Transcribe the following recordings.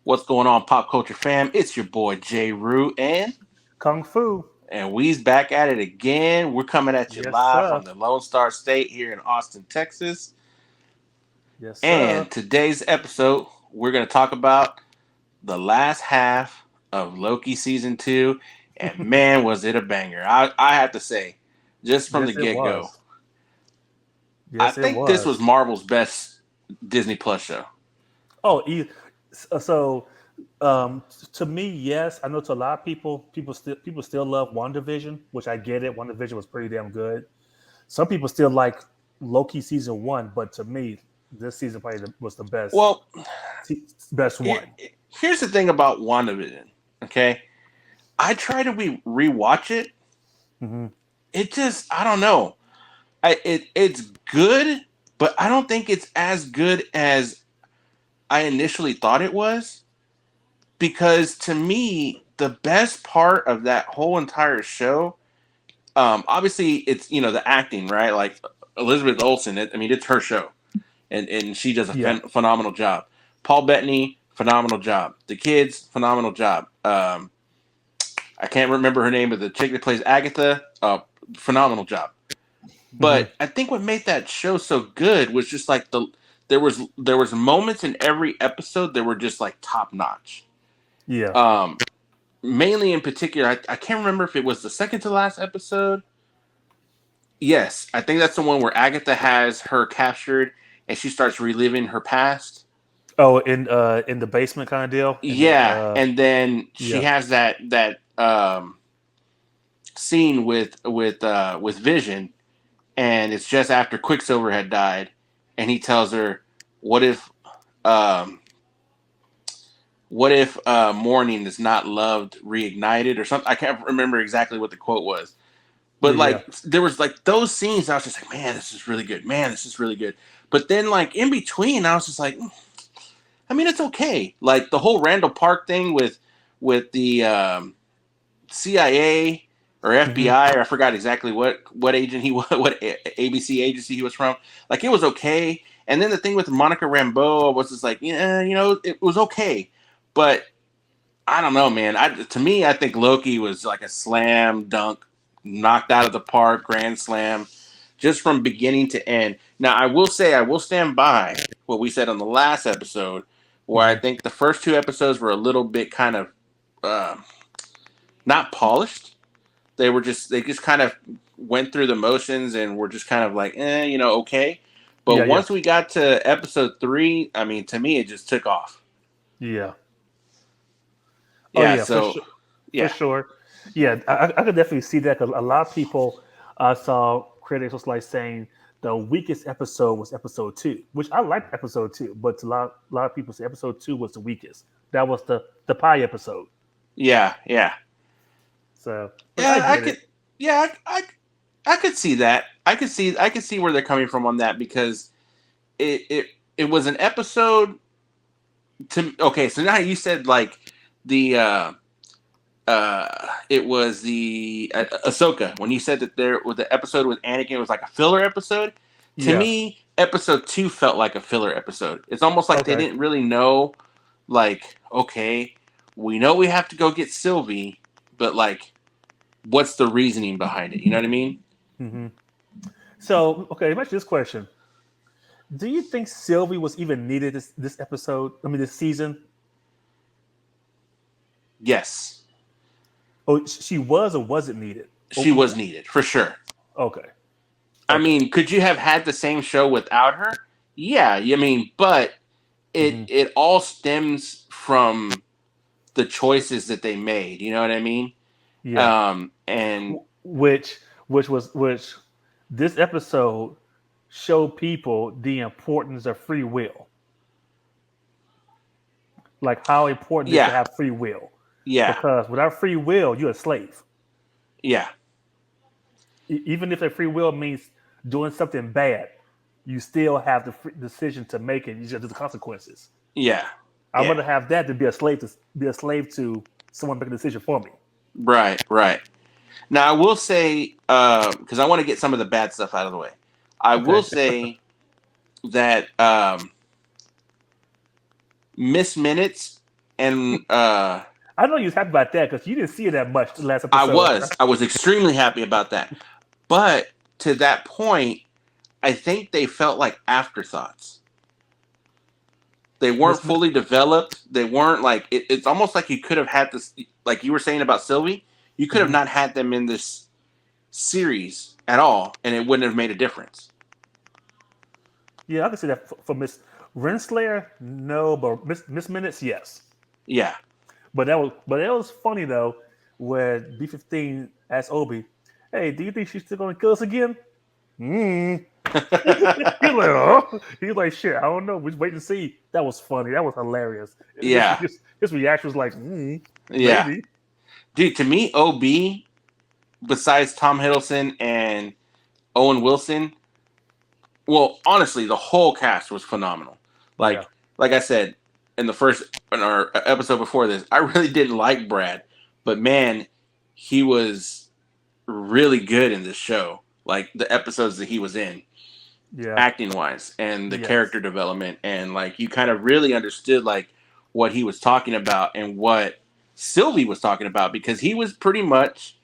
What's going on, pop culture fam? It's your boy J. Rue Kung Fu. and we's back at it again. We're coming at you Yes, live sir. from the Lone Star State here in Austin, Texas. Yes, sir. And today's episode, we're going to talk about the last half of Loki season 2. And man, was it a banger. I have to say, just from the Yes, it get go, was. I Yes, it think this was was. Marvel's best Disney Plus show. Oh, so to me, yes. I know to a lot of people, people still love WandaVision, which I get it. WandaVision was pretty damn good. Some people still like Loki season one, but to me, this season probably was the best Well, best here, one. here's the thing about WandaVision, okay? I try to rewatch it. Hmm. It just, I don't know. It's good, but I don't think it's as good as I initially thought it was. Because to me, the best part of that whole entire show, obviously, it's the acting, right? Like Elizabeth Olsen. I mean, it's her show, and she does a Yeah. phenomenal job. Paul Bettany, phenomenal job. The kids, phenomenal job. I can't remember her name, but the chick that plays Agatha, phenomenal job. Hmm. But I think what made that show so good was just like there was moments in every episode that were just like top notch. Yeah. Um, Mainly in particular, I can't remember if it was the second to last episode. Yes, I think that's the one where Agatha has her captured and she starts reliving her past. Oh, in the basement kind of deal. And the Yeah, and then she yeah. has that scene with Vision, and it's just after Quicksilver had died, and he tells her, "What if um, mourning is not loved reignited or something?" I can't remember exactly what the quote was, Yeah. but Yeah. like there was like those scenes. I was just like, man, this is really good. Man, this is really good. But then like in between, I was just like, I mean, it's okay. Like the whole Randall Park thing with the CIA or Hmm. FBI, or I forgot exactly what agent he was, what ABC agency he was from. Like it was okay. And then the thing with Monica Rambeau was just like, yeah, it was okay, but I don't know, man. To me, I think Loki was like a slam dunk, knocked out of the park, grand slam, just from beginning to end. Now, I will say, I will stand by what we said on the last episode, where I Hmm. think the first two episodes were a little bit kind of uh, not polished. They just kind of went through the motions and were just kind of like, okay. But Yeah. Yeah. once we got to episode 3, I mean, to me, it just took off. Yeah. Oh Yeah. yeah, for So sure. For yeah, sure. Yeah, I could definitely see that because a lot of people I saw critics was like saying the weakest episode was episode two, which I liked episode two, but a lot of people say episode two was the weakest. That was the pie episode. yeah, yeah. So, but I Yeah, I get could. it. Yeah, I could see that. I could see where they're coming from on that because it was an episode to. Okay, so now you said like the it was the Ahsoka when you said that there was the episode with Anakin was like a filler episode. To Yeah. me, episode 2 felt like a filler episode. It's almost like they Okay. didn't really know. Like, okay, we know we have to go get Sylvie, but like, what's the reasoning behind it? You know what I mean? Hmm. So, okay, imagine this question: do you think Sylvie was even needed this episode? I mean, this season? Yes, Or she was or wasn't needed? she was needed for sure. Okay. I Okay. mean, could you have had the same show without her? Yeah, I mean, but it Hmm. it all stems from the choices that they made. You know what I mean? Yeah. And Which this episode showed people the importance of free will, like how important it is to yeah, have free will, yeah, because without free will you're a slave. yeah, Even if that free will means doing something bad, you still have the decision to make it. You just do the consequences. yeah, I'd yeah. rather have that than be a slave to someone making a decision for me. Right, right. Now I will say, because I want to get some of the bad stuff out of the way. I will Okay. say that Miss Minutes and I know you was happy about that because you didn't see it that much the last episode. I was extremely happy about that. But to that point, I think they felt like afterthoughts. They weren't Miss, fully developed. They weren't like it's almost like you could have had this, like you were saying about Sylvie. You could have mm-hmm. not had them in this series at all, and it wouldn't have made a difference. Yeah, I can see that for Miss Renslayer. No, but Miss Minutes, yes. Yeah, But that was funny though, when B-15 asked Obi, "Hey, do you think she's still gonna kill us again?" Mm. He's like, "Oh," he's like, "Shit, I don't know. We just wait and see." That was funny. That was hilarious. yeah, His reaction was like, yeah, "Maybe." dude. To me, OB, besides Tom Hiddleston and Owen Wilson, well, honestly, the whole cast was phenomenal. Yeah, Like I said in our episode before this, I really didn't like Brad, but man, he was really good in this show. Like the episodes that he was in, yeah, acting wise, and the yes, character development, and like you kind of really understood like what he was talking about and what Sylvie was talking about because he was pretty much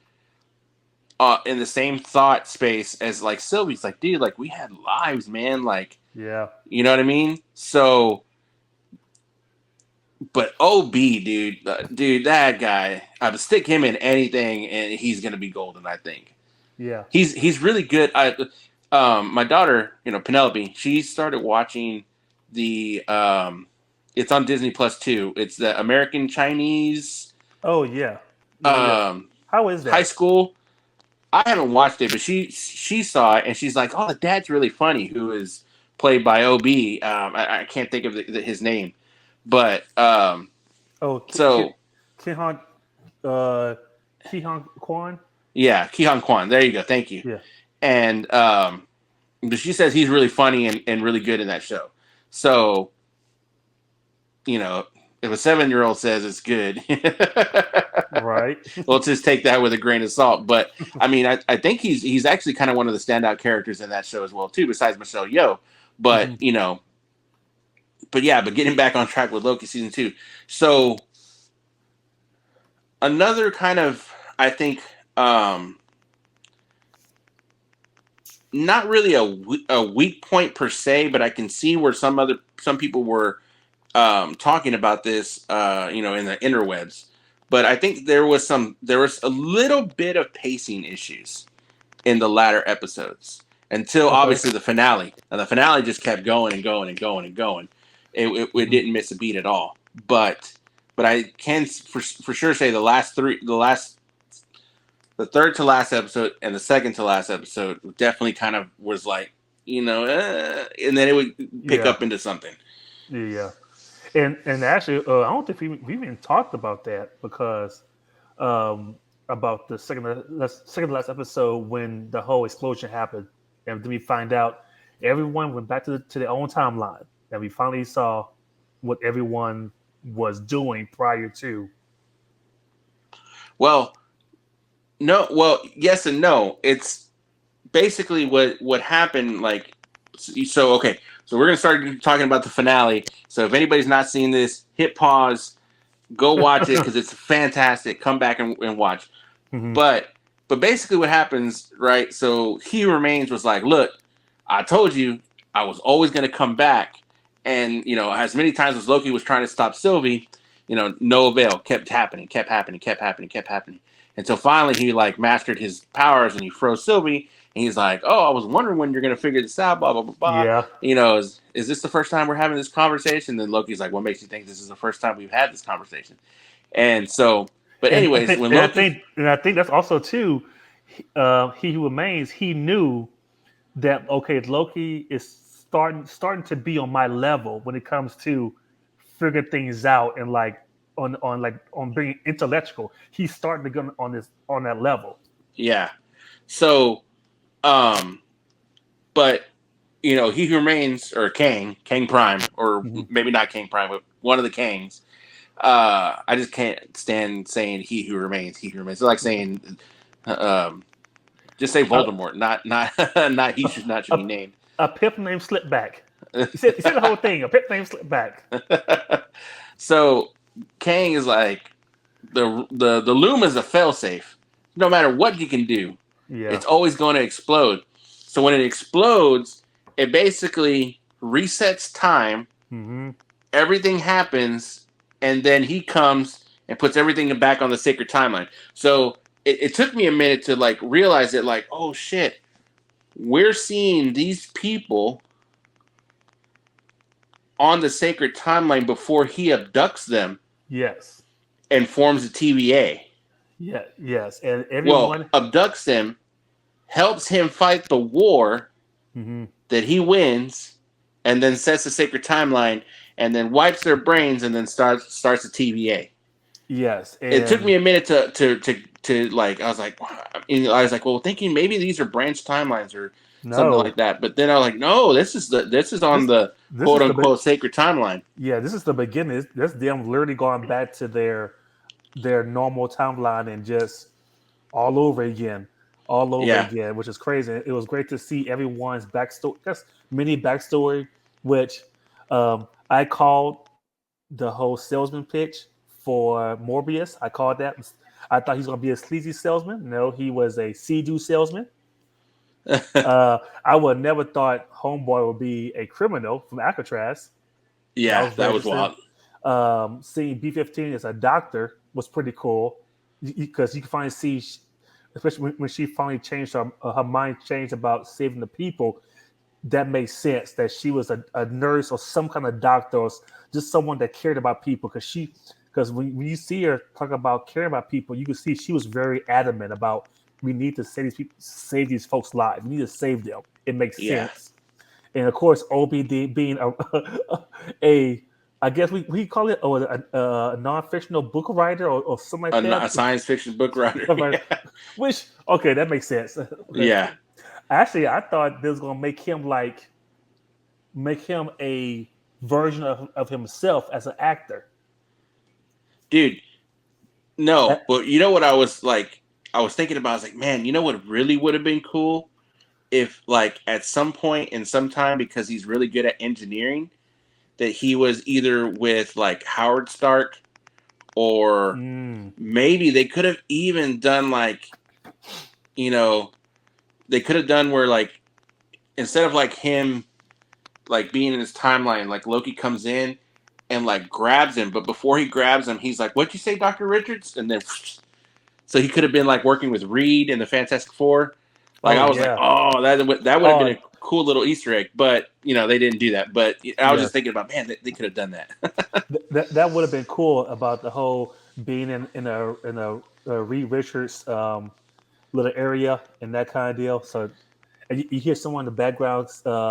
in the same thought space as like Sylvie's like, dude, like we had lives, man. Like, yeah, you know what I mean? So, but OB, dude, that guy, I would stick him in anything, and he's gonna be golden. I think yeah. he's really good. My daughter, Penelope, she started watching the it's on Disney Plus too. It's the American Chinese Oh yeah, yeah, yeah. um, How is high that? school. I haven't watched it, but she saw it and she's like, "Oh, the dad's really funny." Who is played by OB? I can't think of his name, but Oh, so Kihan, uh, Kihan Kwan. yeah, Ki Hong Kwan. There you go. Thank you. Yeah, And but she says he's really funny and really good in that show. So if a 7-year-old says it's good, right. we'll just take that with a grain of salt. But I mean, I think he's actually kind of one of the standout characters in that show as well too, besides Michelle Yeoh. But Mhm. but getting back on track with Loki season 2. So another kind of, I think, not really a weak point per se, but I can see where some people were talking about this, in the interwebs. But I think there was a little bit of pacing issues in the latter episodes until Okay. obviously the finale, and the finale just kept going and going and going and going. It Mhm. didn't miss a beat at all. But I can for sure say the third to last episode and the second to last episode definitely kind of was like, and then it would pick Yeah, up into something. yeah. And actually, I don't think we even talked about that because um, about the second to last episode when the whole explosion happened, and then we find out everyone went back to their own timeline, and we finally saw what everyone was doing prior to. Well, no, well, yes and no. It's basically what happened. Like, so okay, so we're gonna start talking about the finale. So if anybody's not seen this, hit pause, go watch it because it's fantastic. Come back and watch. Hmm. But basically, what happens, right? So He Who Remains was like, look, I told you I was always gonna come back, and as many times as Loki was trying to stop Sylvie, no avail. Kept happening, kept happening, kept happening, kept happening. Until finally he like mastered his powers and he froze Sylvie. And he's like, "Oh, I was wondering when you're gonna figure this out." Blah blah blah blah. Yeah, Is this the first time we're having this conversation? Then Loki's like, "What makes you think this is the first time we've had this conversation?" And so, but and I anyways, think when and I Loki, think and I think that's also too. He who remains, he knew that okay, Loki is starting to be on my level when it comes to figure things out and like on being intellectual. He's starting to get on that level. yeah. So, um, but He Who Remains or Kang Prime, or Hmm. maybe not Kang Prime, but one of the Kangs. I just can't stand saying He Who Remains. He Who Remains. It's like saying, um, just say A, Voldemort. Not not he should not should a, be named. a pip named Slipback. He said the whole thing. A pip named Slipback. So Kang is like the loom is a failsafe. No matter what you can do, Yeah. it's always going to explode. So when it explodes, it basically resets time. Mm-hmm. Everything happens, and then he comes and puts everything back on the sacred timeline. So it took me a minute to like realize it. Like, oh shit, we're seeing these people on the sacred timeline before he abducts them Yes. and forms a TVA. Yeah. Yes. And Well, everyone. abducts him, helps him fight the war Mm-hmm. that he wins, and then sets the sacred timeline, and then wipes their brains, and then starts a TVA. Yes. It took And me a minute to like. I was like, well, thinking maybe these are branch timelines or something no, like that. But then I was like, no, this is on this the this quote is the unquote sacred timeline. yeah, this is the beginning. That's them literally going back to their normal timeline and just all over again, all over Yeah, again, which is crazy. It was great to see everyone's backstory, that's mini backstory, which I called the whole salesman pitch for Morbius. I called that. I thought he was going to be a sleazy salesman. No, he was a see-do salesman. I would never thought Homeboy would be a criminal from Alcatraz. That yeah, was that very was interesting. wild. Seeing B-15 as a doctor was pretty cool because you can finally see, especially when she finally changed her mind, changed about saving the people. That makes sense that she was a nurse or some kind of doctor or just someone that cared about people because when you see her talk about caring about people, you can see she was very adamant about we need to save these people, save these folks' lives. We need to save them. It makes Yeah, sense. And of course, OBD being a I guess we call it a non-fictional book writer or something like a that. science fiction book writer. Yeah, Which okay, that makes sense. yeah, Actually, I thought this was gonna make him a version of himself as an actor. dude. No, That, but you know what I was like? I was thinking about. I was like, man, you know what really would have been cool if, like, at some point in some time, because he's really good at engineering, that he was either with like Howard Stark or mm, maybe they could have even done like, you know, they could have done where like instead of like him like being in his timeline, like Loki comes in and like grabs him, but before he grabs him, he's like, "What'd you say, Doctor Richards?" And then so he could have been like working with Reed in the Fantastic Four. Like oh I was like, yeah, oh, that would have been oh a cool little Easter egg, but you know they didn't do that. But I was just yes, thinking about, man, they could have done that. that would have been cool about the whole being in a Reed Richards little area and that kind of deal. So and you hear someone in the background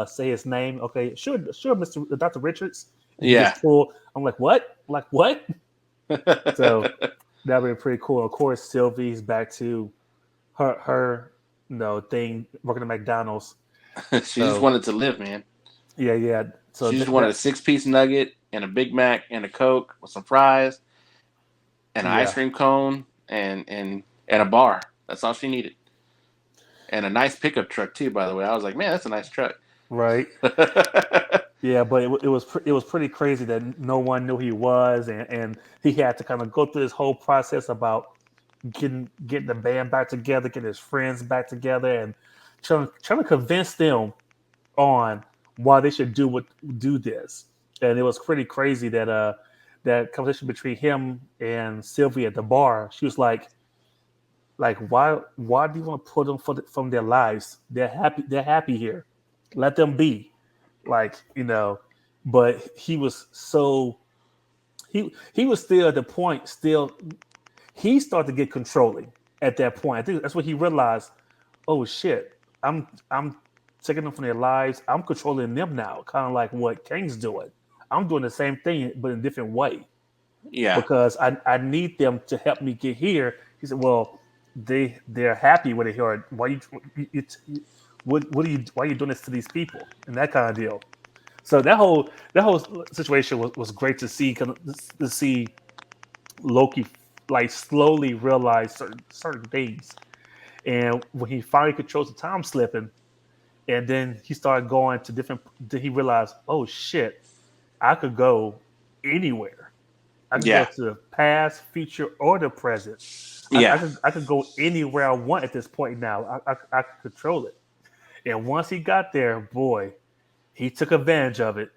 say his name. Okay, sure, Mister Doctor Richards, and he Yeah. just pull. I'm like, what? Like what? So that would be pretty cool. Of course, Sylvie's back to her thing working at McDonald's. She just So wanted to live, man. yeah, yeah. So She just wanted a that 6-piece nugget and a Big Mac and a Coke with some fries and an ice yeah, cream cone and a bar. That's all she needed. And a nice pickup truck too, by the way. I was like, man, that's a nice truck. right. Yeah, but it was pretty crazy that no one knew he was, and he had to kind of go through this whole process about getting the band back together, getting his friends back together, and trying to convince them on why they should do this. And it was pretty crazy that that conversation between him and Sylvia at the bar. She was like why do you want to put them from their lives? They're happy here. Let them be. Like, but he was so he was still at the point still he started to get controlling at that point. I think that's what he realized. Oh shit, I'm taking them from their lives. I'm controlling them now, kind of like what Kang's doing. I'm doing the same thing, but in a different way Yeah. because I need them to help me get here. He said, "Well, they're happy with it here. What are you why are you doing this to these people?" And that kind of deal. So that whole situation was great to see. To see Loki like slowly realize certain things. And when he finally controls the time slipping, and then he started going to different, then he realized, oh shit, I could go anywhere. I can go Yeah. to the past, future, or the present. Yeah. I could go anywhere I want at this point now. I could control it. And once he got there, boy, he took advantage of it.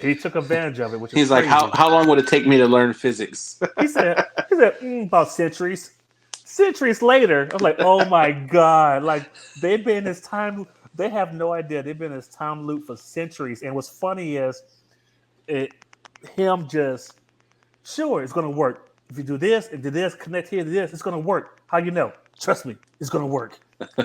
He took advantage of it, which is He's like, crazy. how long would it take me to learn physics? He said, about centuries. Centuries later, I was like, oh my god! Like they've been in this time. They have no idea. They've been in this time loop for centuries. And what's funny is it him just sure it's gonna work. If you do this, if you do this, connect here to this, it's gonna work. How you know? Trust me, it's gonna work.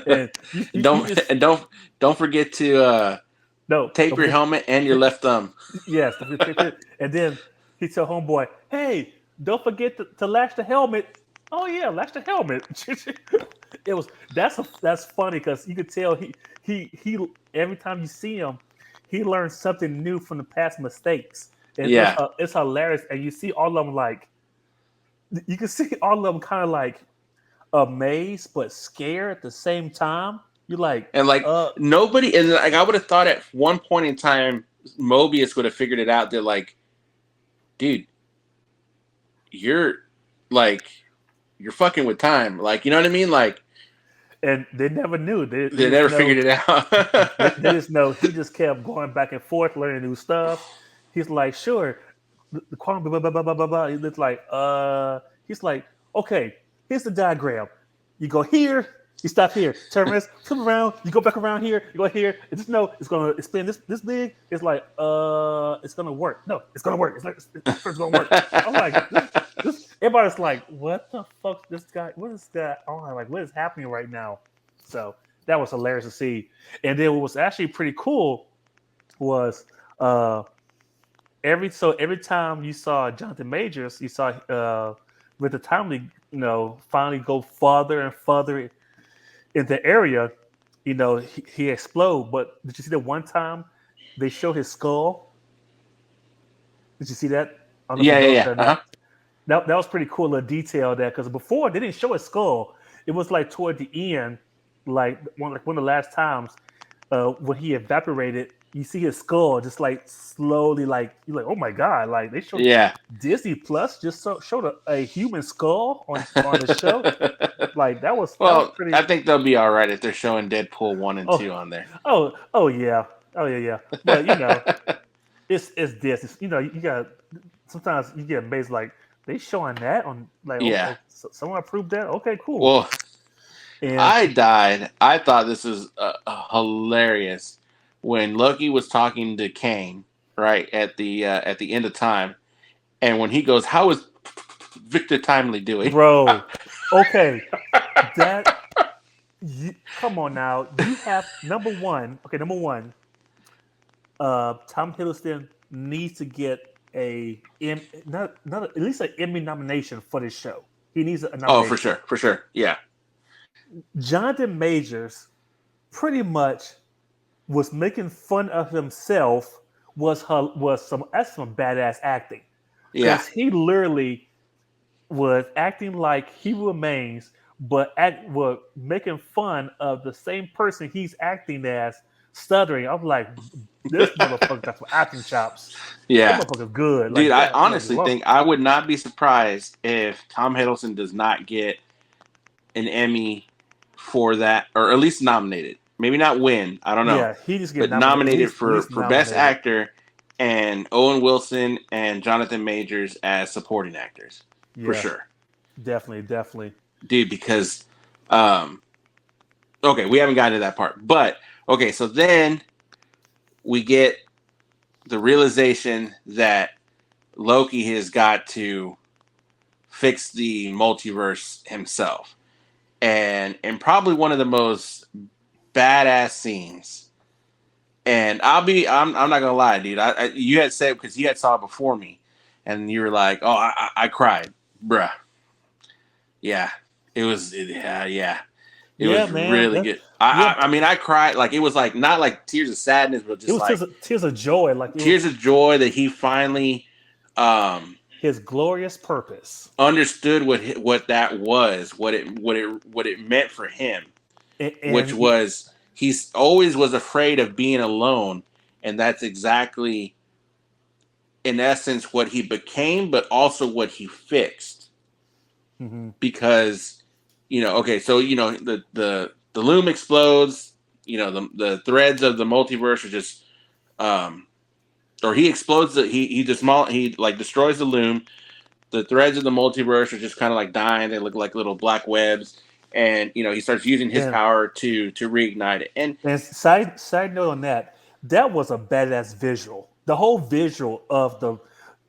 And you don't just and don't forget to no. tape Don't your forget, helmet and your left thumb. yes, don't forget to, and then he tell homeboy, "Hey, don't forget to latch the helmet." Oh yeah, latch the helmet. It was that's funny because you could tell he every time you see him, he learns something new from the past mistakes, and Yeah. it's hilarious. And you see all of them like you can see all of them kind of like amazed but scared at the same time. You're like, And like nobody, and like I would have thought at one point in time, Mobius would have figured it out. They're like, dude, you're like, you're fucking with time. Like, you know what I mean? Like, and they never knew. They they just never know. figured it They out. just know he just kept going back and forth, learning new stuff. He's like, sure, the quantum, blah, blah, blah, blah, blah, blah. He's like, he's like, okay, here's the diagram. You go here, you stop here. Turn this, come around, you go back around here, you go here. And just know it's gonna expand this big. It's like, it's gonna work. No, it's gonna work. It's like it's gonna work. I'm like, everybody's like, what the fuck? This guy, what is that? Oh, like, what is happening right now? So that was hilarious to see. And then what was actually pretty cool was every time you saw Jonathan Majors, you saw with the time finally go farther and farther in the area, he explode. But did you see that one time they show his skull? Did you see that? I don't know if Yeah, you yeah, noticed yeah. that or not. That was pretty cool, a detail there, because before they didn't show his skull. It was like toward the end, like one of the last times when he evaporated, you see his skull just like slowly, like you're like, oh my god, like they showed Yeah. Disney Plus just showed a human skull on the show. Like that was Well, pretty. I think they'll be all right if they're showing Deadpool 1 and Oh 2 on there. oh yeah, oh yeah. But it's this. You got sometimes you get amazed like they showing that on like Yeah. okay, so someone approved that. Okay, cool. Well, And I died. I thought this was hilarious when Loki was talking to Kang, right at the end of time, and when he goes, "How is Victor Timely doing?" bro, okay, that come on now. You have number one. Okay, number one. Tom Hiddleston needs to get not at least an Emmy nomination for this show. He needs a Oh, nomination. for sure, yeah, Jonathan Majors pretty much was making fun of himself. That's some badass acting yeah, because he literally was acting like he remains, but were making fun of the same person he's acting as, stuttering. I'm like, this motherfucker got some acting chops. That yeah. motherfucker's good. Dude, Like I that. Like, honestly whoa. think I would not be surprised if Tom Hiddleston does not get an Emmy for that, or at least nominated. Maybe not win. I don't know, Yeah, he just get but nominated. nominated At least for best nominated. actor, and Owen Wilson and Jonathan Majors as supporting actors for Yeah, sure, definitely. dude. Because, um, okay, we haven't gotten to that part, but okay, so then we get the realization that Loki has got to fix the multiverse himself, and probably one of the most badass scenes. And I'm not gonna lie, dude. You had said, because you had saw it before me, and you were like, oh, I cried, bruh. Yeah, yeah. It Yeah, was man. really good. Yeah, I mean, I cried. Like, it was like not like tears of sadness, but it just was like tears of joy. Like it was tears of joy that he finally his glorious purpose. understood what that was, what it meant for him, which And was he's always was afraid of being alone, and that's exactly in essence what he became, but also what he fixed. Mm-hmm. Because okay, so the loom explodes. The threads of the multiverse are just um, or he explodes. He like destroys the loom. The threads of the multiverse are just kind of like dying. They look like little black webs, and he starts using his And power to reignite it. And and side note on that, that was a badass visual. The whole visual of the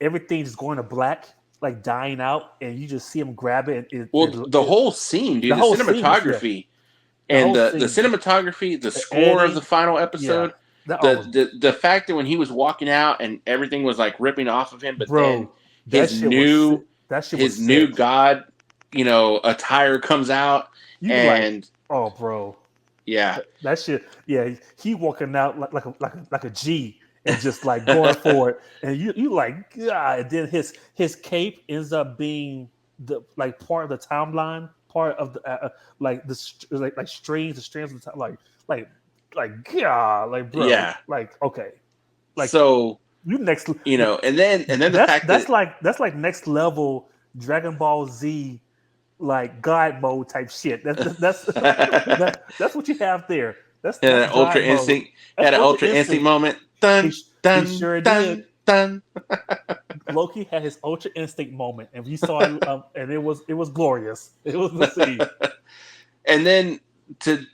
everything just going to black, like dying out, and you just see him grab it. well, the whole scene, The dude, the whole scene was yeah. cinematography The and whole the scene, cinematography, the the score of the editing, final yeah. episode, That all was the fact that when he was walking out and everything was like ripping off of him, but then bro. That his shit was sick. new That shit was his new sick. god, attire comes out, You were like, and oh, bro, yeah, that shit. Yeah, he walking out like a G and just like going for it, and you like, God. And then his cape ends up being the like part of the timeline, part of the like like strings, the strands of the time, like God, like bro, yeah. like okay, like So you next. and then the That's fact that that's like next level Dragon Ball Z like God mode type shit. That's what you have there. had That's an ultra God mode. instinct That's had an Ultra ultra instinct Instinct. moment. He Dun sh- he dun sure did. dun dun. Loki had his Ultra Instinct moment, and we saw it, and it was glorious. It was to see. And then to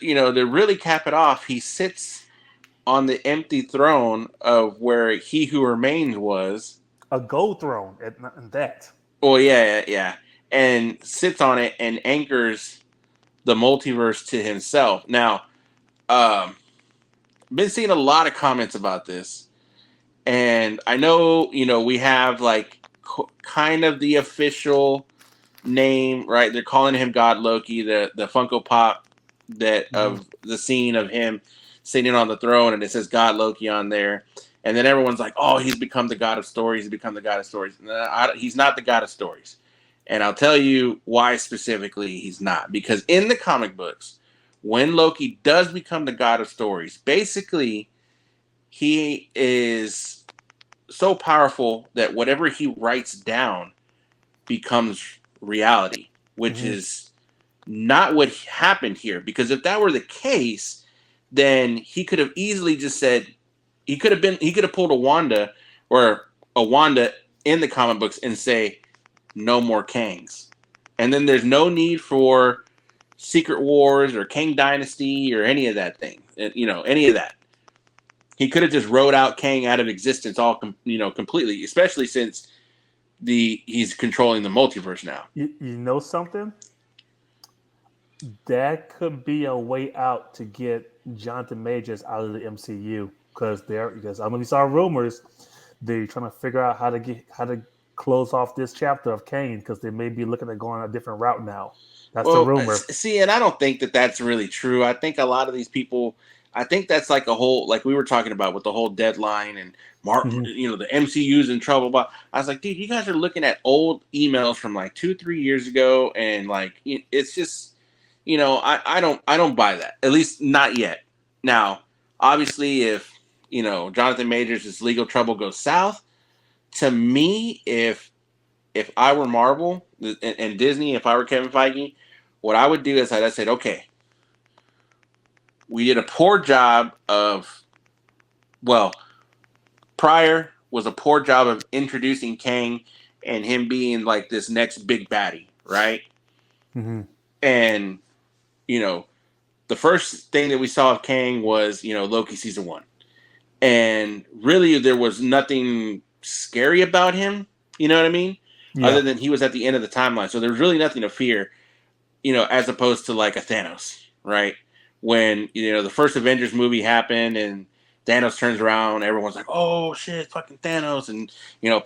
really cap it off, he sits on the empty throne of where He Who Remains was. A gold throne and that. Oh yeah, and sits on it and anchors the multiverse to himself. Now, been seeing a lot of comments about this, and I know we have like kind of the official name, right? They're calling him God Loki, the Funko Pop that Mhm. of the scene of him sitting on the throne, and it says God Loki on there. And then everyone's like, "Oh, he's become the god of stories. He's become the god of stories." He's not the god of stories, and I'll tell you why specifically he's not. Because in the comic books, when Loki does become the god of stories, basically he is so powerful that whatever he writes down becomes reality, which Mhm. is not what happened here. Because if that were the case, then he could have easily just said he could have pulled a Wanda in the comic books and say no more Kangs, and then there's no need for Secret Wars or Kang Dynasty or any of that thing. Any of that. He could have just wrote out Kang out of existence completely, especially since he's controlling the multiverse now. You know something? That could be a way out to get Jonathan Majors out of the MCU because I mean we saw rumors they're trying to figure out how to close off this chapter of Kane because they may be looking at going a different route now. That's the Well, rumor. see, and I don't think that that's really true. I think a lot of these people, I think that's like a whole, like we were talking about with the whole deadline and Mhm. the MCU's in trouble. But I was like, dude, you guys are looking at old emails from like 2, 3 years ago, and like it's just, I don't buy that. At least not yet. Now, obviously, if Jonathan Majors' legal trouble goes south, to me, if I were Marvel and Disney, if I were Kevin Feige, what I would do is I said, okay, we did a poor job of, well, Prior was a poor job of introducing Kang and him being like this next big baddie, right? Mhm. And, you know, the first thing that we saw of Kang was, Loki season 1. And really, there was nothing scary about him, you know what I mean? Yeah. Other than he was at the end of the timeline. So there's really nothing to fear. As opposed to like a Thanos, right? When the first Avengers movie happened and Thanos turns around, everyone's like, "Oh shit, fucking Thanos!" And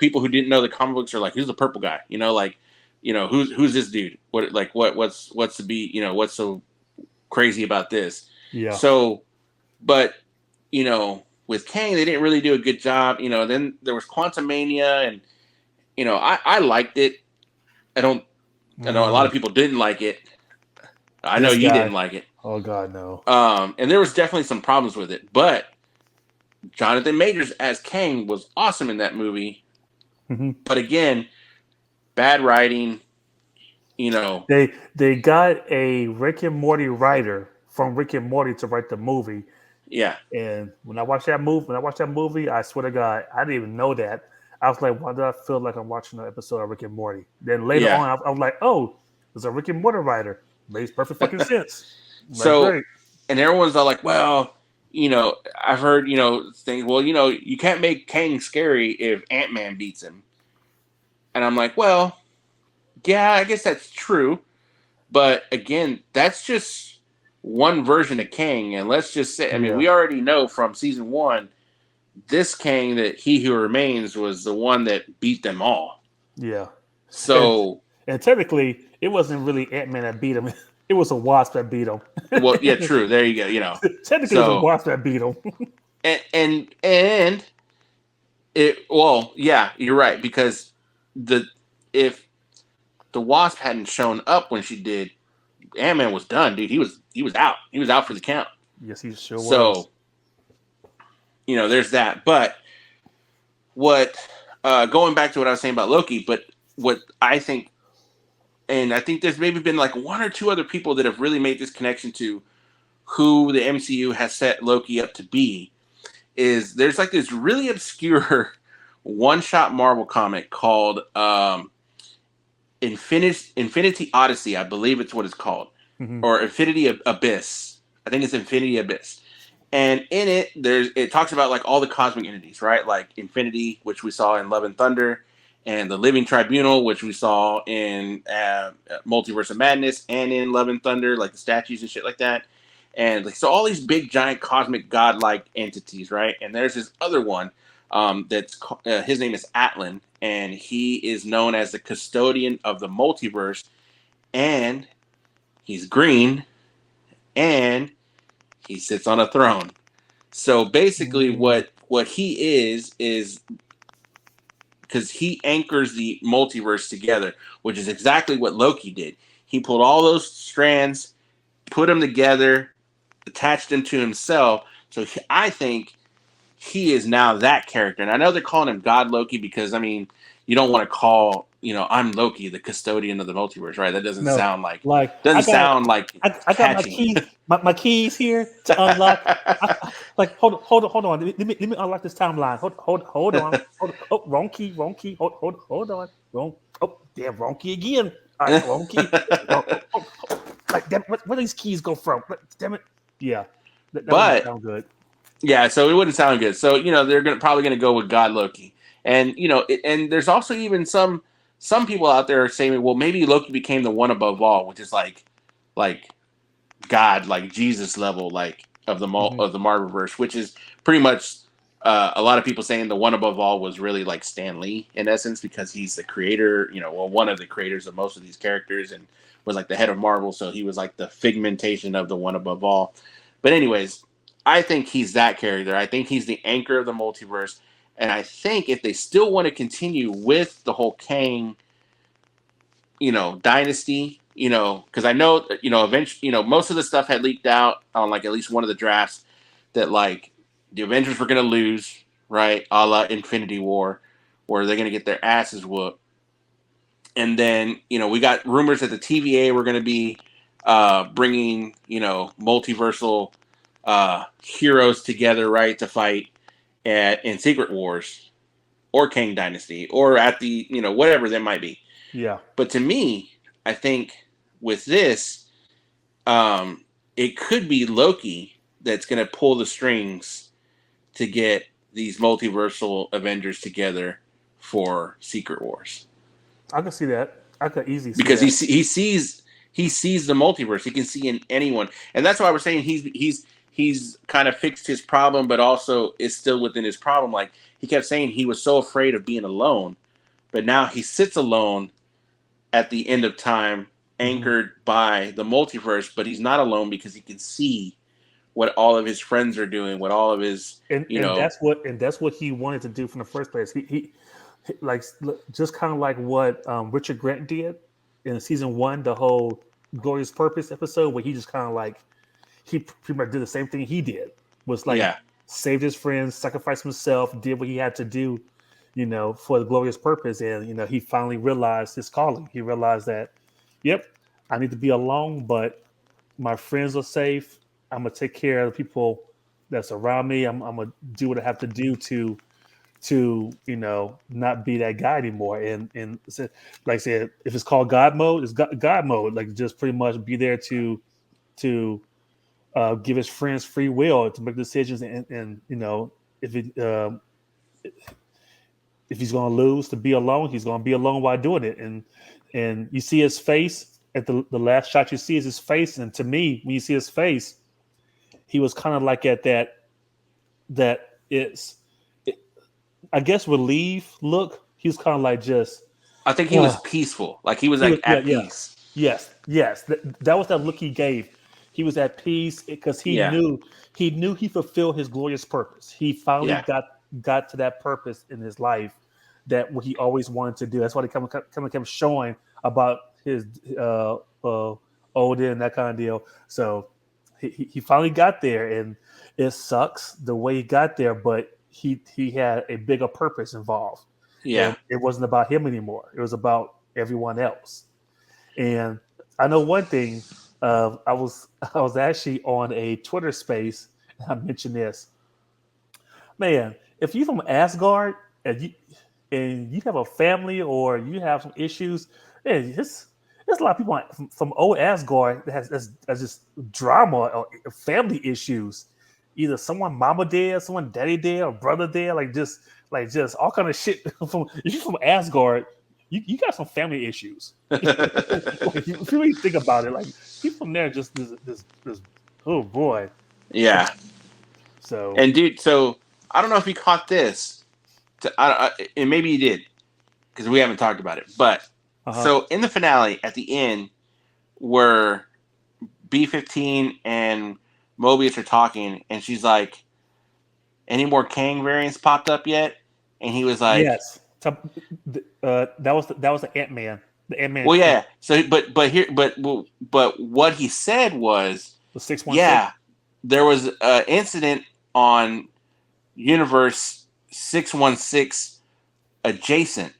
people who didn't know the comic books are like, "Who's the purple guy?" Like, who's this dude? What's to be? What's so crazy about this? Yeah. So, but with Kang, they didn't really do a good job. Then there was Quantumania, and I liked it. I don't. I know a lot of Mm, people didn't like it. I know this you didn't guy. like it. Oh God, no. And there was definitely some problems with it, but Jonathan Majors as Kang was awesome in that movie, Mhm. but again, bad writing. You know, They got a Rick and Morty writer from Rick and Morty to write the movie. yeah, And when I watched that movie, I swear to God, I didn't even know that. I was like, why did I feel like I'm watching an episode of Rick and Morty? Then later yeah. on, I was like, oh, there's a Rick and Morty writer. Makes perfect fucking sense. I'm like, So, great. and everyone's all like, well, I've heard, things, well, you can't make Kang scary if Ant-Man beats him. And I'm like, well, yeah, I guess that's true. But again, that's just one version of Kang. And let's just say, I mean, Yeah, we already know from season one, this Kang that He Who Remains was the one that beat them all. yeah. And So, and technically, it wasn't really Ant Man that beat him. It was a Wasp that beat him. well, yeah, true. There you go. Technically, it was a So, Wasp that beat him. and well, yeah, you're right, because the if the Wasp hadn't shown up when she did, Ant Man was done, dude. He was out. He was out for the count. Yes, he sure was. So there's that. But what going back to what I was saying about Loki, but what I think, and I think there's maybe been like one or two other people that have really made this connection to who the MCU has set Loki up to be, is there's like this really obscure one shot Marvel comic called Infinity Odyssey, I believe it's what it's called, Hmm. or Infinity Abyss. I think it's Infinity Abyss. And in it, it talks about like all the cosmic entities, right? Like Infinity, which we saw in Love and Thunder, and the Living Tribunal, which we saw in Multiverse of Madness and in Love and Thunder, like the statues and shit like that. And like, so all these big, giant, cosmic, godlike entities, right? And there's this other one his name is Atlan, and he is known as the custodian of the multiverse, and he's green, and he sits on a throne. So basically, Mm, what he is because he anchors the multiverse together, which is exactly what Loki did. He pulled all those strands, put them together, attached them to himself. So I think he is now that character. And I know they're calling him God Loki because, I mean, you don't want to call, I'm Loki, the custodian of the multiverse, right? That no, like I got my catchy. keys, my keys here to unlock. Like hold on. Let me unlock this timeline. Hold on. Oh, wrong key, wrong key. Hold on. Wrong. Oh, damn, wrong key again. All right, wrong key. Like, damn, where these keys go from? Damn it. Yeah, that wouldn't But sound good. yeah, so it wouldn't sound good. So they're probably gonna go with God Loki, and and there's also even some people out there are saying, well, maybe Loki became the one above all, which is like God, like Jesus level, like of Hmm. of the Marvelverse, which is pretty much a lot of people saying the one above all was really like Stan Lee in essence because he's the creator, well, one of the creators of most of these characters and was like the head of Marvel, so he was like the figmentation of the one above all. But anyways, I think he's that character. I think he's the anchor of the multiverse, and I think if they still want to continue with the whole Kang dynasty, because I know, eventually, most of the stuff had leaked out on like at least one of the drafts that like the Avengers were going to lose, right? A la Infinity War, where they're going to get their asses whooped. And then, we got rumors that the TVA were going to be bringing, multiversal heroes together, right, to fight in Secret Wars or Kang Dynasty or at the, whatever that might be. Yeah, But to me, I think with this, um, it could be Loki that's going to pull the strings to get these multiversal Avengers together for Secret Wars I could see that. I could easily see because that. he sees the multiverse. He can see in anyone, and that's why we're saying he's kind of fixed his problem, but also is still within his problem. Like he kept saying, he was so afraid of being alone, but now he sits alone at the end of time, Hmm. anchored by the multiverse, but he's not alone because he can see what all of his friends are doing, what all of his, And that's what he wanted to do from the first place. He like just kind of like what Richard Grant did in season one, the whole Glorious Purpose episode, where he just kind of like he pretty much did the same thing he did. Was like yeah, saved his friends, sacrificed himself, did what he had to do, for the glorious purpose. And he finally realized his calling. He realized that, yep, I need to be alone, but my friends are safe. I'm gonna take care of the people that's around me. I'm gonna do what I have to do to not be that guy anymore. And like I said, if it's called God mode, it's God mode. Like just pretty much be there to give his friends free will to make decisions, and if it if he's going to lose to be alone, he's going to be alone while doing it. And you see his face at the last shot you see is his face, and to me, when you see his face, he was kind of like at that it's I guess relieved look. He was kind of like just I think he was peaceful. Like he was he was, like yeah, at yeah. peace. Yes. That was that look he gave. He was at peace because Yeah. he knew he fulfilled his glorious purpose. He finally Yeah. got to that purpose in his life, that what he always wanted to do. That's why they kept showing about his older and that kind of deal. So he finally got there, and it sucks the way he got there, but he had a bigger purpose involved, Yeah. and it wasn't about him anymore. It was about everyone else. And I know one thing. I was actually on a Twitter space, and I mentioned this. Man, if you're from Asgard and you have a family or you have some issues, man, there's a lot of people from old Asgard that has just drama or family issues. Either someone mama dead, someone daddy dead, or brother dead, like just all kind of shit. From if you're from Asgard, you got some family issues. Like, if you really think about it, like people from there just this oh boy. Yeah. So And dude, so I don't know if you caught this, and maybe you did because we haven't talked about it. But uh-huh. so in the finale at the end, where B-15 and Mobius are talking, and she's like, "Any more Kang variants popped up yet?" And he was like, Yes. That was the Ant Man. The Ant Man "Well, yeah." So, but what he said was, the 616. "Yeah, there was an incident on Universe 616 adjacent,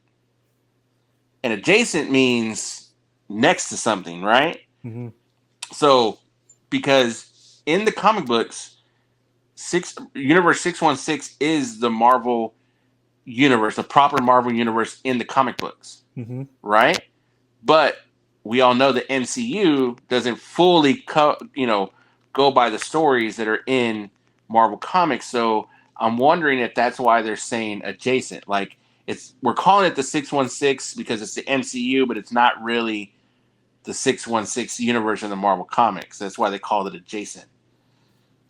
and adjacent means next to something, right?" Mm-hmm. So, because in the comic books, Universe 616 is the Marvel universe, the proper Marvel universe in the comic books, Mm-hmm. right? But we all know the MCU doesn't fully, go by the stories that are in Marvel Comics. So I'm wondering if that's why they're saying adjacent. Like we're calling it the 616 because it's the MCU, but it's not really the 616 universe in the Marvel Comics. That's why they called it adjacent.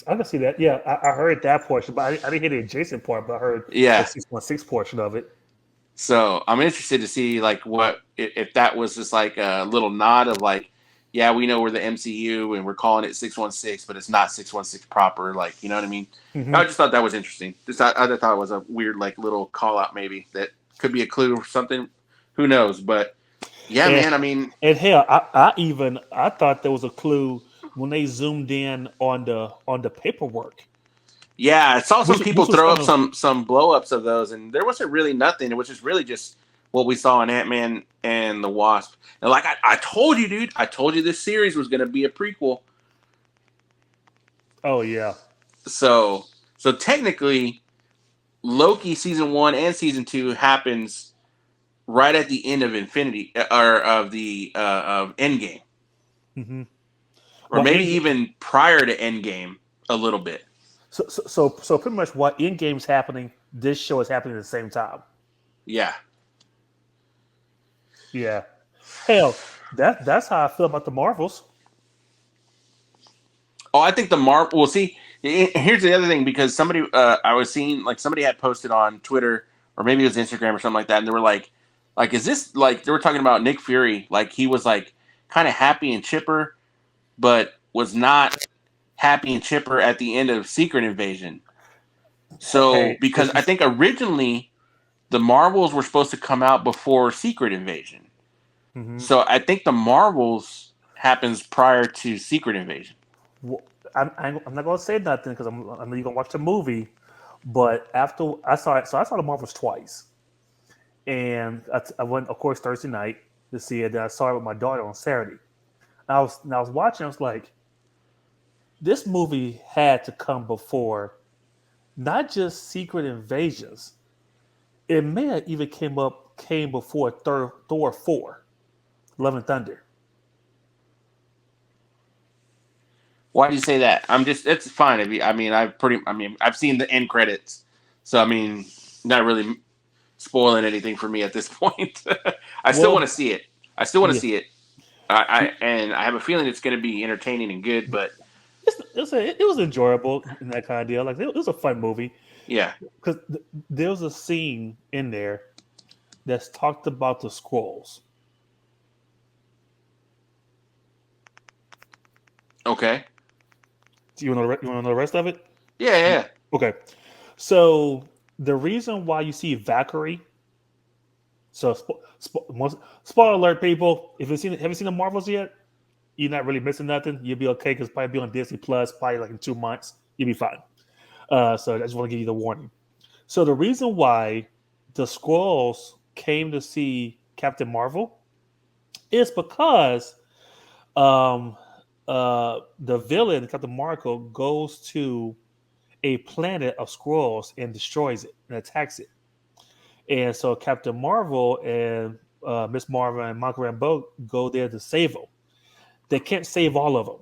I can see that. Yeah, I heard that portion, but I didn't hear the adjacent part. But I heard the Yeah. 616 portion of it. So I'm interested to see like what if that was just like a little nod of like, yeah, we know we're the MCU and we're calling it 616, but it's not 616 proper. Like, you know what I mean? I Mm-hmm. just thought that was interesting. I thought it was a weird like little call out maybe that could be a clue or something. Who knows? But yeah, And man. I mean, and hell, I thought there was a clue when they zoomed in on the paperwork, yeah, I saw some people which was throw kind up of some blow ups of those, and there wasn't really nothing. It was just really just what we saw in Ant Man and the Wasp. And like I told you, dude, I told you this series was going to be a prequel. oh yeah. So technically, Loki season 1 and season 2 happens right at the end of Infinity or of the of Endgame, Mm-hmm. or Well, maybe even prior to Endgame a little bit. so pretty much what in game's happening, this show is happening at the same time. Yeah. Yeah. Hell, that's how I feel about the Marvels. Oh, I think the Marvel. Well, see, here's the other thing because somebody I was seeing like somebody had posted on Twitter or maybe it was Instagram or something like that, and they were like, is this like they were talking about Nick Fury? Like he was like kind of happy and chipper, but was not happy and chipper at the end of Secret Invasion. So Hey, because if you I think originally the Marvels were supposed to come out before Secret Invasion, mhm. so I think the Marvels happens prior to Secret Invasion. I'm not gonna say nothing because I know you're gonna watch the movie. But after I saw it, so I saw the Marvels twice, and I went, of course, Thursday night to see it. Then I saw it with my daughter on Saturday. And I was watching. I was like, this movie had to come before not just Secret Invasions. It may have even came before Thor 4, Love and Thunder. Why do you say that? I'm just. It's fine. I mean, I've seen the end credits, so I mean, not really spoiling anything for me at this point. I still want to Well, see it. I still want to yeah, see it. And I have a feeling it's going to be entertaining and good. But it was enjoyable in that kind of deal. Like it was a fun movie yeah, because there was a scene in there that's talked about the scrolls. okay, Do you want to know the rest of it? yeah, yeah. Okay, so the reason why you see Valkyrie. So spoiler alert, people! If you haven't seen the Marvels yet, you're not really missing nothing. You'll be okay because probably be on Disney Plus, probably like in 2 months. You'll be fine. So I just want to give you the warning. So the reason why the Skrulls came to see Captain Marvel is because um, the villain Captain Marvel goes to a planet of Skrulls and destroys it and attacks it. And so Captain Marvel and Miss Marvel and Monica Rambeau go there to save them. They can't save all of them.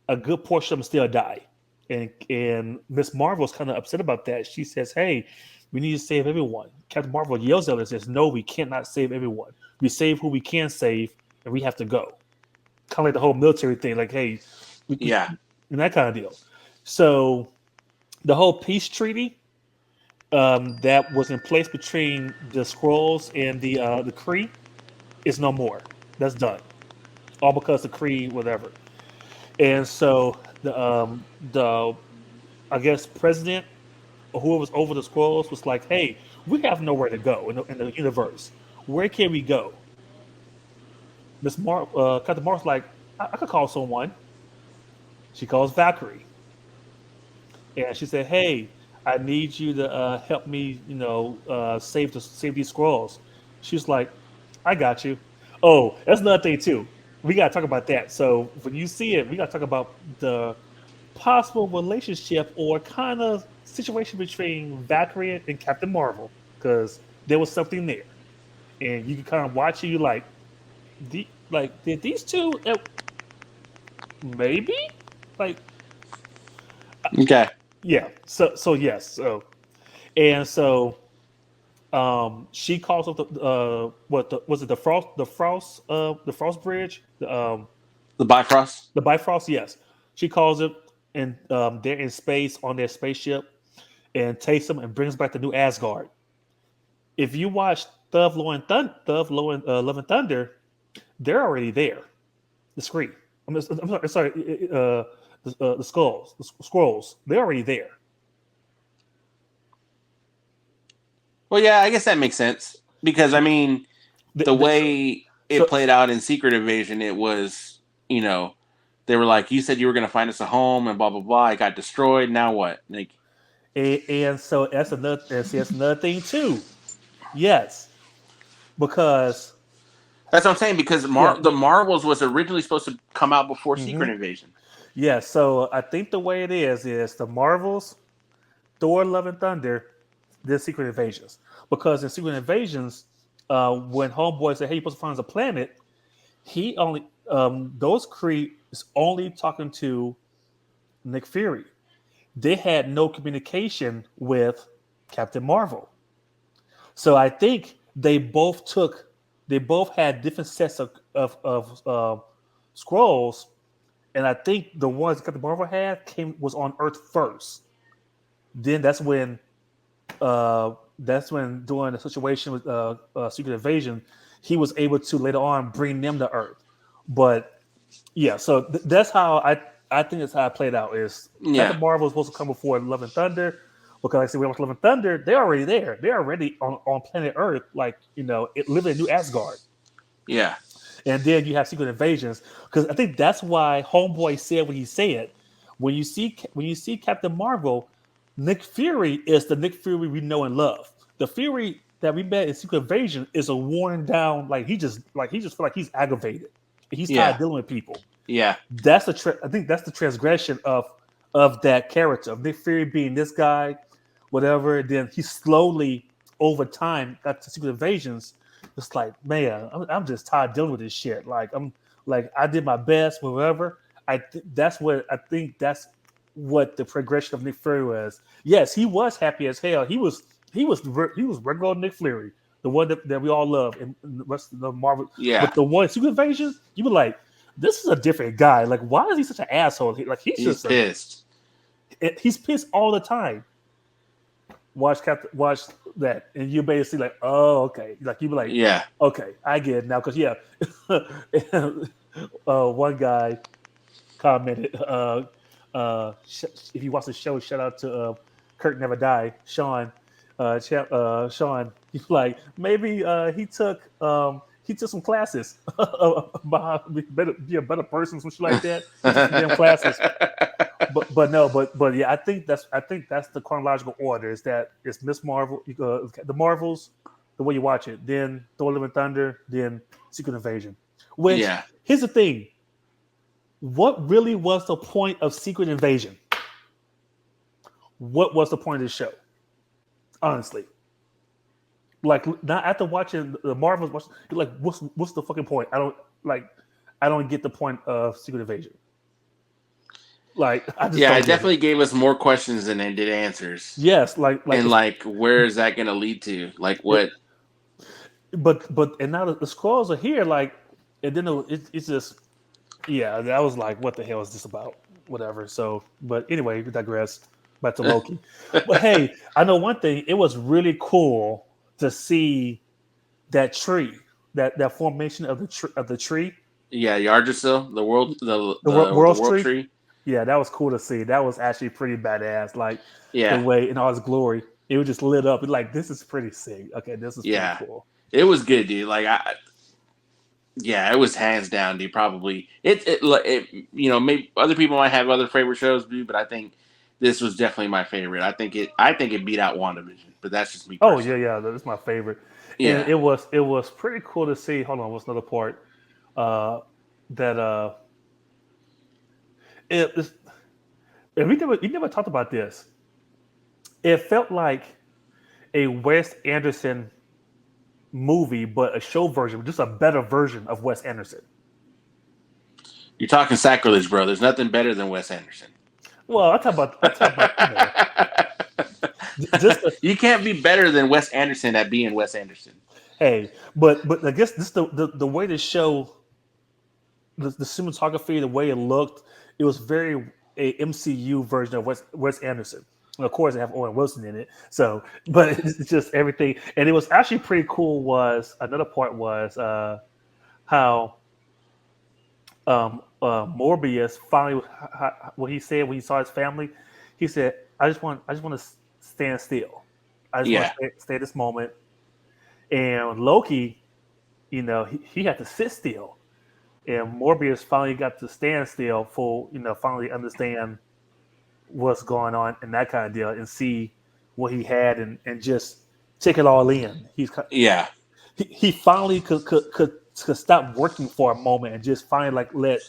A good portion of them still die. And Miss Marvel's kind of upset about that. She says, "Hey, we need to save everyone." Captain Marvel yells at her and says, "No, we cannot save everyone. We save who we can save, and we have to go." Kind of like the whole military thing, like, "Hey, Yeah. and that kind of deal." So the whole peace treaty that was in place between the Skrulls and the Kree is no more. That's done. All because the Kree, whatever. And so the I guess president or whoever was over the scrolls was like, "Hey, we have nowhere to go in the universe. Where can we go?" Captain Marvel's like, I could call someone." She calls Valkyrie, and she said, "Hey, I need you to help me, save these scrolls." She's like, "I got you." Oh, that's another thing too. We gotta talk about that. So when you see it, we gotta talk about the possible relationship or kind of situation between Valkyrie and Captain Marvel because there was something there, and you can kind of watch it. You like did these two maybe like Okay. yeah. So yes. So she calls up was it the Frost Bridge The Bifrost. the Bifrost, yes. She calls it, and they're in space on their spaceship, and takes them and brings back the new Asgard. If you watch Love and Thunder, they're already there. The screen. I'm sorry. The skulls, the scrolls. They're already there. Well, yeah, I guess that makes sense because I mean, the way it So played out in Secret Invasion, it was, you know, they were like, "You said you were going to find us a home," and blah blah blah. It got destroyed. Now what? Like, and so that's another thing too. Yes, because that's what I'm saying. Because yeah. The Marvels was originally supposed to come out before Hmm. Secret Invasion. Yeah, so I think the way it is the Marvels, Thor, Love and Thunder, then Secret Invasions. Because in Secret Invasions, when Homeboy said, "Hey, you're supposed to find us a planet," he only those Kree is only talking to Nick Fury. They had no communication with Captain Marvel. So I think they both had different sets of scrolls, and I think the ones Captain Marvel had came was on Earth first. Then that's when during the situation with Secret Invasion, he was able to later on bring them to Earth. But yeah, so that's how I think that's how it played out. Is Yeah, Captain Marvel was supposed to come before Love and Thunder, because like I said, we watch Love and Thunder, they're already there. They're already on planet Earth, like living in New Asgard. yeah, And then you have Secret Invasions, because I think that's why Homeboy said what he said when you see Captain Marvel, Nick Fury is the Nick Fury we know and love. The Fury that we met in Secret Invasion is a worn down, he just feel like he's aggravated. He's tired Yeah. of dealing with people. Yeah. I think that's the transgression of that character of Nick Fury being this guy, whatever. Then he slowly over time got to Secret Invasions. It's like, man, I'm just tired of dealing with this shit. I did my best, whatever. I think that's what the progression of Nick Fury was. Yes, he was happy as hell. He was regular Nick Fury, the one that we all love in the rest of the Marvel. Yeah. But the one Secret Invasion, you were like, this is a different guy. Like, why is he such an asshole? He's pissed. He's pissed all the time. Watch that, and you basically like, oh, okay. Like you be like, Yeah. okay, I get it now. Because yeah, one guy commented, if you watch the show, shout out to Kurt Never Die, Sean. Sean, he's like, maybe he took some classes about be a better person, some shit like that. He took some damn classes. But yeah, I think that's the chronological order. Is that it's Miss Marvel, the Marvels, the way you watch it, then Thor: Love and Thunder, then Secret Invasion. Which Yeah. here's the thing: what really was the point of Secret Invasion? What was the point of the show? Honestly, like not after watching the Marvels, like what's the fucking point? I don't get the point of Secret Invasion. Like I just Yeah, don't it get definitely it. gave us more questions than it did answers. Yes, And like, where is that going to lead to? Like, it, what? but and now the scrolls are here, like, and then it's just yeah, that was like, what the hell is this about? Whatever. So, but anyway, we digress. Back to Loki. But hey, I know one thing. It was really cool to see that tree, that formation of the tree, Yeah, Yggdrasil, the the world's world tree. tree. Yeah, that was cool to see. That was actually pretty badass. Like the Yeah, way in all its glory, it was just lit up. Like this is pretty sick. Okay, this is pretty yeah, cool. it was good, dude. Yeah, it was hands down, dude. Probably it. You know, maybe other people might have other favorite shows, dude, but I think this was definitely my favorite. I think it beat out WandaVision, but that's just me Oh yeah, personally. yeah, that's my favorite. And Yeah, it was pretty cool to see. Hold on, what's another part? Uh, that it is, and we never talked about this. It felt like a Wes Anderson movie, but a show version, just a better version of Wes Anderson. you're talking sacrilege, bro. There's nothing better than Wes Anderson. Well, I talk about just the, You can't be better than Wes Anderson at being Wes Anderson. hey, but I guess this the way the show, the cinematography, the way it looked, it was very a MCU version of Wes Anderson. And of course, they have Owen Wilson in it. So, but it's just everything, and it was actually pretty cool. Was another part was how Morbius finally what he said when he saw his family. He said, I just want to stand still. I just want Yeah, to stay at this moment." And Loki, he had to sit still, and Morbius finally got to stand still for finally understand what's going on and that kind of deal, and see what he had, and just take it all in. yeah, He finally could stop working for a moment and just finally like let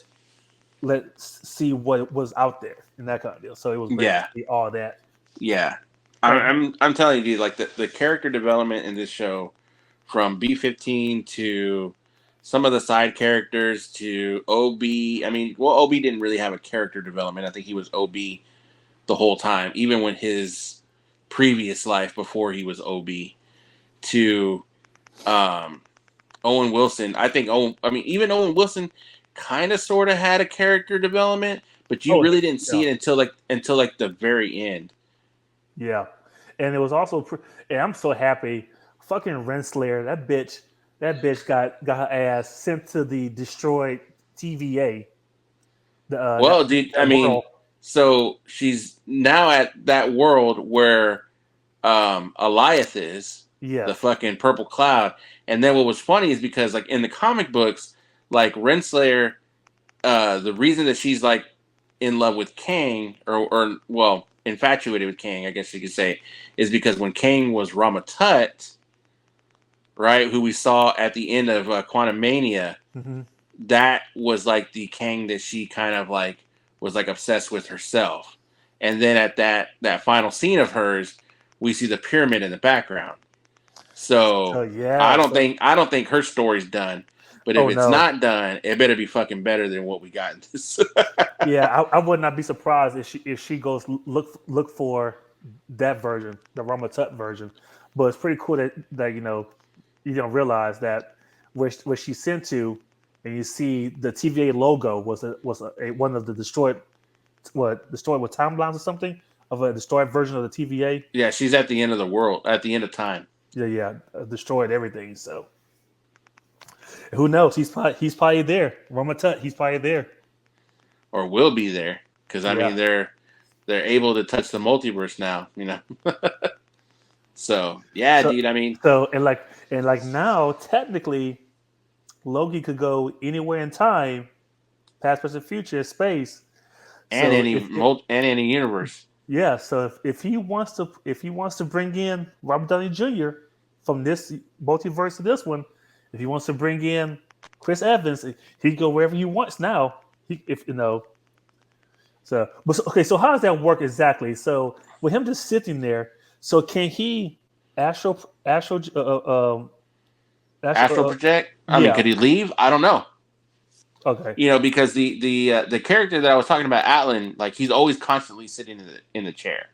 see what was out there and that kind of deal. So it was great to yeah, see all that. yeah. And I'm telling you, dude, like the character development in this show, from B-15 to some of the side characters to OB. I mean, well, OB didn't really have a character development. I think he was OB the whole time, even when his previous life before he was OB, to um, Owen Wilson. I think even Owen Wilson kind of sort of had a character development, but you oh really didn't see yeah, it until like the very end. yeah, and it was also and I'm so happy. Fucking Renslayer, that bitch got her ass sent to the destroyed TVA, Well, dude, I that mean, world. so she's now at that world where Eliath is, the Yes, fucking purple cloud. And then what was funny is because like in the comic books, like Renslayer, the reason that she's like in love with Kang, or well, infatuated with Kang, I guess you could say, is because when Kang was Ramatut, right, who we saw at the end of Quantum Mania, Mm-hmm. that was like the Kang that she kind of like was like obsessed with herself. And then at that final scene of hers, we see the pyramid in the background. So So yeah. So I don't think her story's done. But if oh it's no. not done, it better be fucking better than what we got in this. Yeah, I would not be surprised if she goes look for that version, the Rama Tut version. But it's pretty cool that you don't realize that where she sent to, and you see the TVA logo was one of the destroyed with timelines or something of a destroyed version of the TVA. Yeah, she's at the end of the world, at the end of time, Yeah, yeah, destroyed everything. So who knows? He's probably there. Rama Tut, he's probably there. or will be there, because I Yeah. mean they're able to touch the multiverse now, you know. So yeah, So dude. I mean, so and like now technically Loki could go anywhere in time, past, present, future, space. and So if it, and any universe. yeah, so if he wants to bring in Robert Downey Jr. from this multiverse to this one, if he wants to bring in Chris Evans, he can go wherever he wants now. If you know, okay, so how does that work exactly? So with him just sitting there, so can he astral Astral astral project. I mean, yeah, could he leave? I don't know. okay. You know, because the character that I was talking about, Atlan, like he's always constantly sitting in the chair.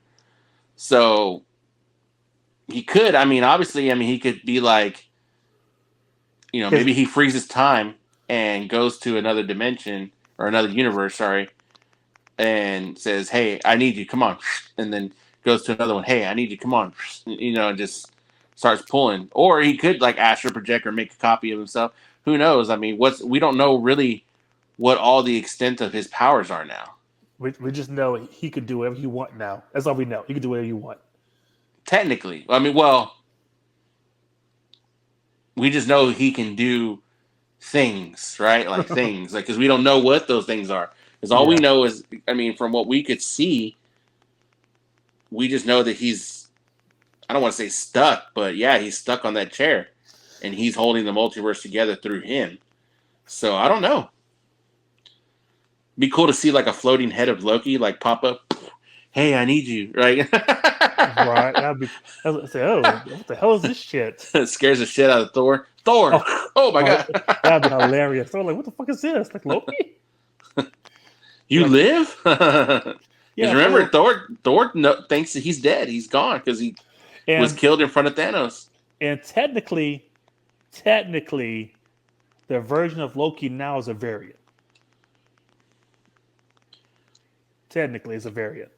So he could. I mean, obviously, I mean, he could be like, you know, His maybe he freezes time and goes to another dimension or another universe. Sorry, and says, "Hey, I need you. Come on," and then goes to another one. "Hey, I need you. Come on," you know, and just starts pulling. Or he could like astral project or make a copy of himself. Who knows? I mean, we don't know really what all the extent of his powers are now. we just know he could do whatever he want now. That's all we know. He could do whatever you want. Technically, I mean, well, we just know he can do things, right? Like things, like because we don't know what those things are. Because all we Yeah, know is, I mean, from what we could see, we just know that he's, I don't want to say stuck, but yeah, he's stuck on that chair, and he's holding the multiverse together through him. So I don't know. Be cool to see like a floating head of Loki like pop up. Hey, I need you, right? right. I'd say, oh, what the hell is this shit? Scares the shit out of Thor. Thor! Oh, Oh my oh god! that'd be hilarious. So I'm like, what the fuck is this? Like Loki? You Like, live? Because yeah. remember, So Thor thinks that he's dead. He's gone because he was and killed in front of Thanos. and technically, the version of Loki now is a variant. Technically, it's a variant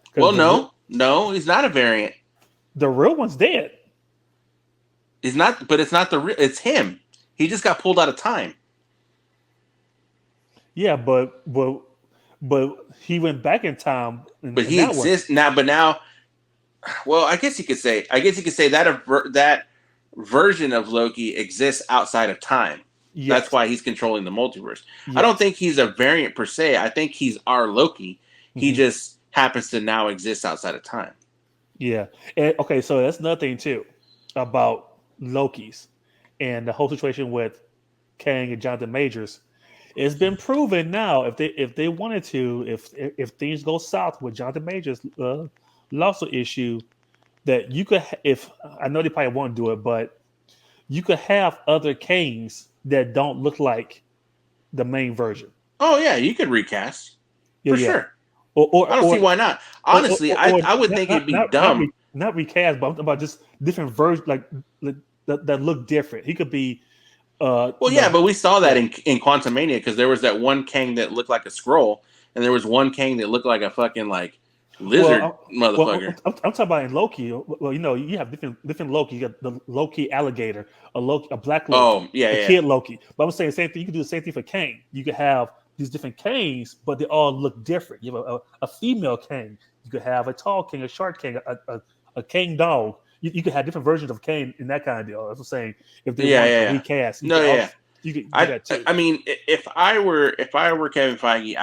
because Well, no, he's not a variant. the real one's dead. He's not, but it's not the real. It's him. He just got pulled out of time. Yeah, but he went back in time But in he that one. exists now. But now, well, I guess you could say. I guess you could say that that version of Loki exists outside of time. That's Yes, why he's controlling the multiverse. I don't yes. think he's a variant per se. I think he's our Loki. He Hmm. just happens to now exist outside of time. Yeah. And okay, so that's another thing too about Loki's and the whole situation with Kang and Jonathan Majors. It's been proven now if they wanted to, if things go south with Jonathan Majors lawsuit issue, that you could if I know they probably won't do it, but you could have other Kangs that don't look like the main version. Oh yeah, you could recast Yeah, for yeah. sure. Or I or don't see or why not. Honestly, or I would not think it'd be not dumb. not recast, but I'm talking about just different versions like that look different. He could be Well, yeah, but we saw that yeah. in Quantum Mania because there was that one Kang that looked like a scroll, and there was one Kang that looked like a fucking like Well, lizard motherfucker. I'm talking about in Loki. Well, you have different Loki. You got the Loki alligator, a black Loki, Oh yeah, a yeah. kid Loki. But I'm saying the same thing. You can do the same thing for Kang. You could have these different Kangs, but they all look different. You have a female Kang. You could have a tall King, a short King, a Kang dog. You could have different versions of Kang in that kind of deal. That's what I'm saying. If they Yeah, wanted yeah, to yeah. recast, you No, could yeah, yeah. You could do that too. I mean, if I were Kevin Feige,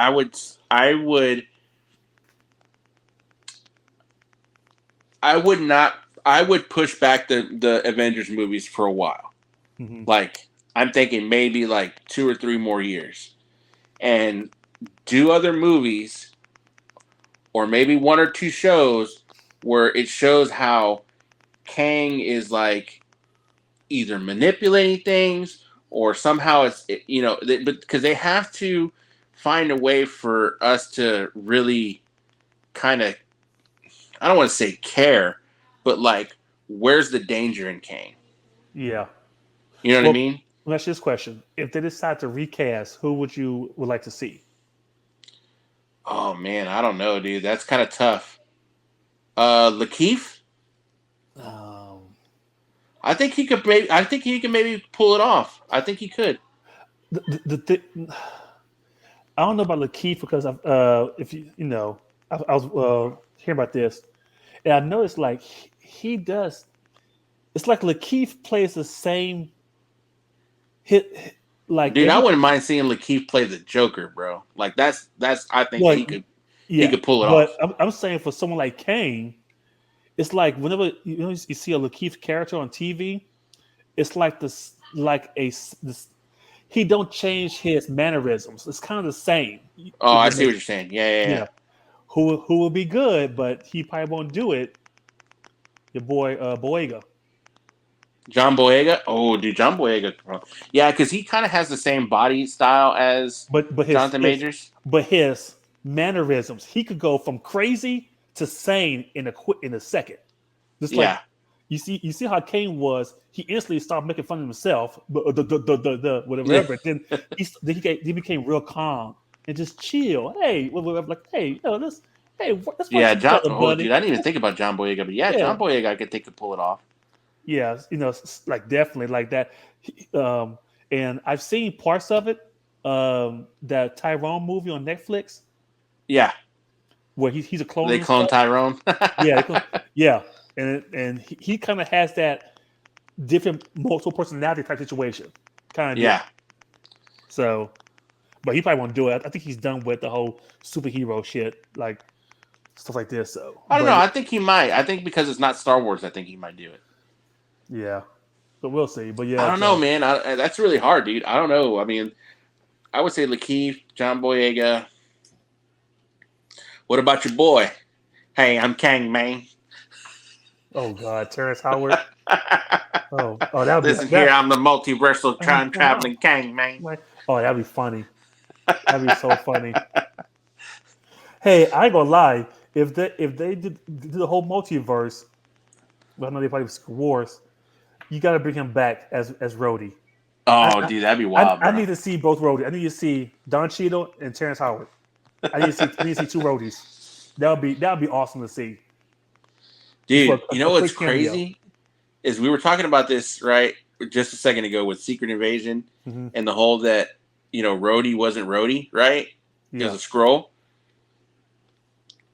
I would not I would push back the Avengers movies for a while. Mm-hmm. Like I'm thinking maybe like 2 or 3 more years, and do other movies or maybe 1 or 2 shows where it shows how Kang is like either manipulating things or somehow but because they have to find a way for us to really kind of, I don't want to say care, but like where's the danger in Kang? Yeah. You know what I Well, mean? that's this question. If they decide to recast, who would like to see? Oh man, I don't know, dude. That's kind of tough. Lakeith, Um, I think he could. I think he can maybe pull it off. I think he could. I don't know about Lakeith because if I was hearing about this, and I noticed like he does. It's like Lakeith plays the same hit, like Dude, I every wouldn't mind seeing Lakeith play the Joker, bro. Like that's. I think like he yeah. could pull it But off. I'm saying for someone like Kane, it's like whenever you see a Lakeith character on TV, it's like this. He don't change his mannerisms. It's kind of the same. Oh, If I it see what makes you're saying. Yeah, yeah, yeah. yeah. Who will be good, but he probably won't do it. Your boy Boyega. John Boyega. Oh, dude, John Boyega. Yeah, because he kind of has the same body style as But Jonathan Majors. his mannerisms, he could go from crazy to sane in a second. Just like Yeah, you see how Kane was. He instantly started making fun of himself, but yeah, whatever. Then he became real calm and just chill. Hey, like hey, let's watch yeah. John. together, Oh, buddy. dude, I didn't even think about John Boyega, but yeah, Yeah, John Boyega, I could think could pull it off. yeah, like definitely like that. And I've seen parts of it. That Tyrone movie on Netflix Yeah, where he's a clone they and clone stuff. Tyrone. Yeah, yeah, and he kind of has that different multiple personality type situation kind of deal. Yeah, So, but he probably won't do it. I think he's done with the whole superhero shit, like stuff like this. So, I don't know. but I think he might. I think because it's not Star Wars, I think he might do it. yeah, but we'll see. But I yeah, don't know, man. That's really hard, dude. I don't know. I mean, I would say Lakeith, John Boyega. What about your boy? Hey, I'm Kang, man. oh god, Terrence Howard. Oh, that would be Listen here, that. I'm the multiversal time Oh, traveling Kang, man. that'd be funny. That'd be so funny. Hey, I ain't gonna lie. If they did the whole multiverse, well, I know they probably Secret Wars. You got to bring him back as Rhodey. I, Oh, dude, that'd be I wild, I bro. need to see both Rhodey. I need to see Don Cheadle and Terrence Howard. I need to see two Rhodys. That would be awesome to see. Just for Dude, you know a what's quick cameo. crazy is we were talking about this right just a second ago with Secret Invasion Hmm. and the whole that Rhodey wasn't Rhodey, right? It was Yeah. a scroll.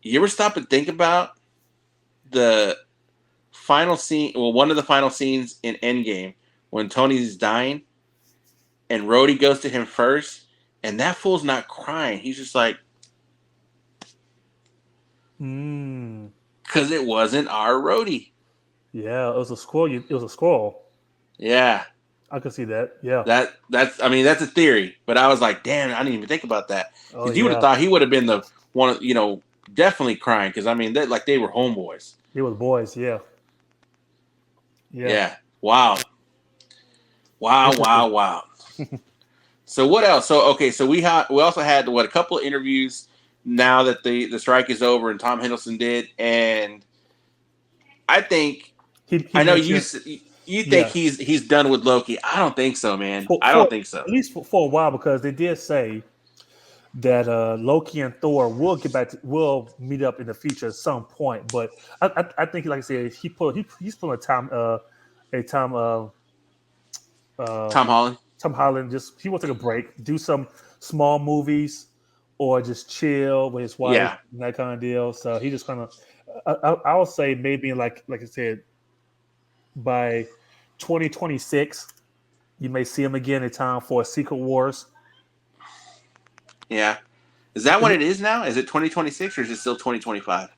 You ever stop and think about the final scene? Well, one of the final scenes in Endgame when Tony's dying and Rhodey goes to him first, and that fool's not crying. He's just like, Mm. because it wasn't our Rhodey. Yeah. It was a scroll. It was a scroll. Yeah, I could see that. Yeah. that's I mean that's a theory, but I was like, damn, I didn't even think about that Oh because you would have yeah. thought he would have been the one, definitely crying because I mean they were homeboys. It was boys. Yeah. Yeah. Yeah, wow, wow, Interesting. wow, wow. So what else? So okay, so we also had a couple of interviews now that the strike is over and Tom Hiddleston did, and I think He I know you mentioned s- you think yeah he's done with Loki. I don't think so, man. I for don't think so. at least for a while because they did say that Loki and Thor will meet up in the future at some point. But I think, like I said, he's pulling a time uh, Tom Holland. Tom Holland just he will take a break, do some small movies, or just chill with his wife Yeah, and that kind of deal. So he just kind of I would say maybe like I said by 2026 You may see him again in time for Secret Wars. Yeah. Is that what it is now? Is it 2026 or is it still 2025?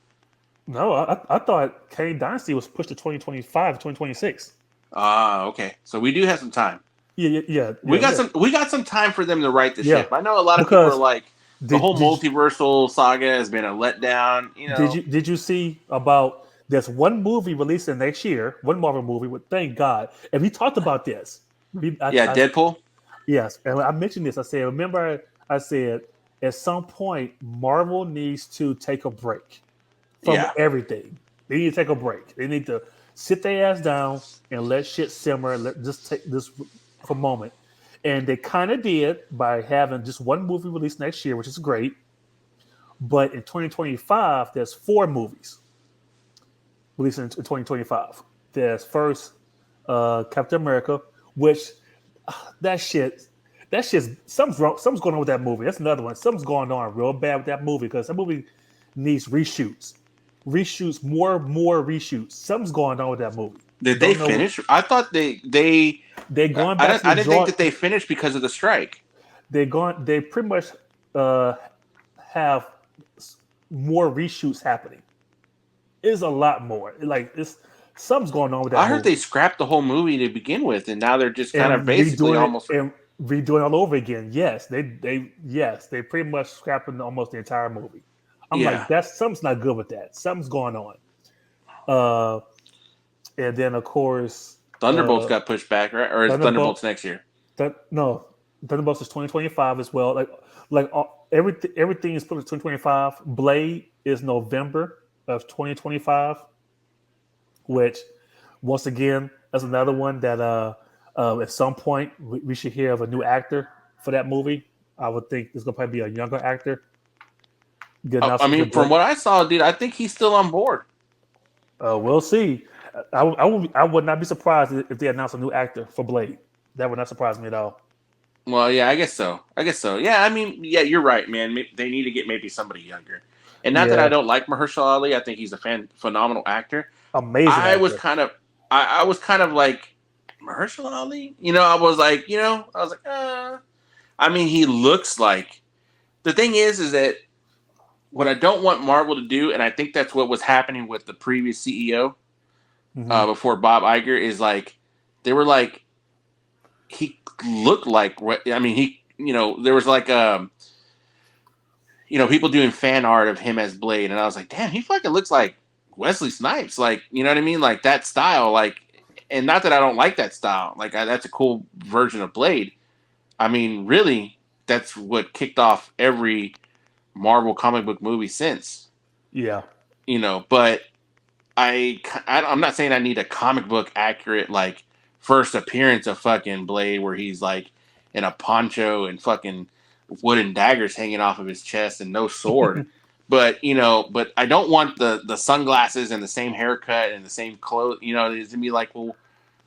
No, I thought Kane Dynasty was pushed to 2025, 2026. Ah, okay. So we do have some time. Yeah, yeah, yeah, We yeah, got yeah. some time for them to right the Yeah. ship. I know a lot of people are Because like the did whole did multiversal saga has been a letdown, you did know. you see about there's one movie releasing next year, one Marvel movie, but thank God. And we talked about this. Yeah, Deadpool. Yes, and I mentioned this. I said, remember, I said at some point Marvel needs to take a break from Yeah. everything. They need to take a break. They need to sit their ass down and let shit simmer. Let just take this for a moment. And they kind of did by having just one movie released next year, which is great. But in 2025, there's four movies released in 2025. There's first Captain America, which that shit, that shit's something's wrong. Something's going on with that movie. That's another one. Something's going on real bad with that movie because that movie needs reshoots, more reshoots. Something's going on with that movie. Did they Don't know. finish? I thought they They're going I back don't to the I didn't think draw. that they finished because of the strike. They're going. They pretty much uh, have more reshoots happening. It's a lot more. Like it's something's going on with that I heard they movie scrapped the whole movie to begin with, and now they're just kind of and basically redoing it almost. and redoing it all over again. Yes, they pretty much scrapping almost the entire movie. I'm like, Yeah, that's something's not good with that. Something's going on. Uh, and then of course, Thunderbolts got pushed back, right? Or is Thunderbolt. Thunderbolts next year? No, Thunderbolts is 2025 as well. Everything is put to 2025. Blade is November of 2025, which once again that's another one that at some point we should hear of a new actor for that movie. I would think it's gonna probably be a younger actor. Good I announcement for mean, from Blade. what I saw, dude, I think he's still on board. We'll see. I would not be surprised if they announce a new actor for Blade. That would not surprise me at all. Well, yeah, I guess so. I guess so. Yeah, I mean, yeah, you're right, man. They need to get maybe somebody younger. And not that I Yeah, don't like Mahershala Ali. I think he's a phenomenal actor. amazing I was actor. kind of, I was kind of like Mahershala Ali. You know, I was like, I mean, he looks like. The thing is that what I don't want Marvel to do, and I think that's what was happening with the previous CEO Hmm. before Bob Iger, is like they were like he looked like. I mean, there was like people doing fan art of him as Blade, and I was like, damn, he fucking looks like Wesley Snipes, like, you know what I mean, like that style, like, and not that I don't like that style, like that's a cool version of Blade. I mean, really, that's what kicked off every Marvel comic book movie since, Yeah. but I'm not saying I need a comic book accurate like first appearance of fucking Blade where he's like in a poncho and fucking wooden daggers hanging off of his chest and no sword. But I don't want the sunglasses and the same haircut and the same clothes. It's gonna be like, well,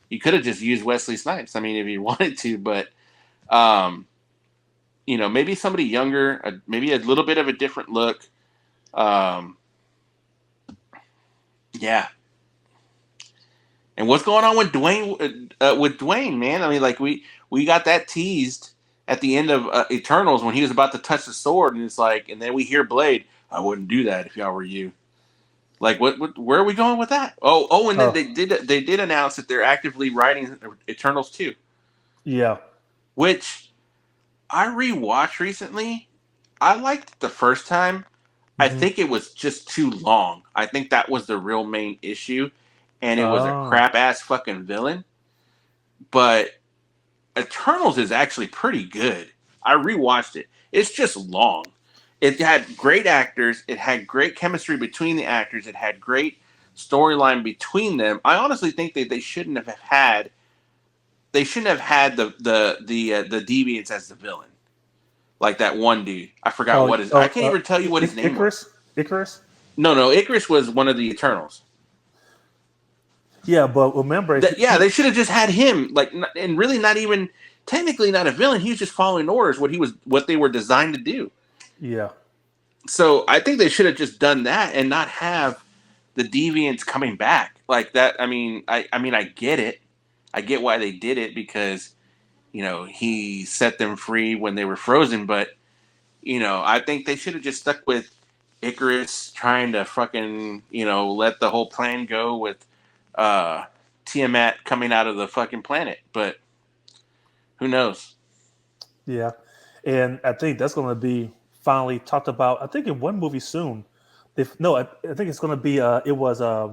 you could have just used Wesley Snipes. I mean, if you wanted to, but um, maybe somebody younger, maybe a little bit of a different look. Um, yeah, and what's going on with Dwayne? With Dwayne, man. I mean, like we got that teased at the end of Eternals when he was about to touch the sword, and it's like, and then we hear Blade. I wouldn't do that if y'all were you. Like, what? Where are we going with that? And then Oh, they did announce that they're actively writing Eternals 2, yeah. which I rewatched recently. I liked it the first time. I Hmm. think it was just too long. I think that was the real main issue, and it was a Oh, crap ass fucking villain. But Eternals is actually pretty good. I rewatched it. It's just long. It had great actors. It had great chemistry between the actors. It had great storyline between them. I honestly think that they shouldn't have had. They shouldn't have had the deviants as the villain, like that one dude. I forgot oh, what his. I oh. can't even tell you what his name was. Icarus. Icarus. No, Icarus was one of the Eternals. Yeah, but remember, Yeah, they should have just had him, like, and really not even technically not a villain. He was just following orders. What they were designed to do. yeah, So I think they should have just done that and not have the deviants coming back like that. I mean, I get it. I get why they did it because he set them free when they were frozen. But I think they should have just stuck with Icarus trying to fucking let the whole plan go with uh, Tiamat coming out of the fucking planet. But who knows? Yeah, and I think that's going to be finally talked about. I think in one movie soon. If no, I think it's going to be. It was uh,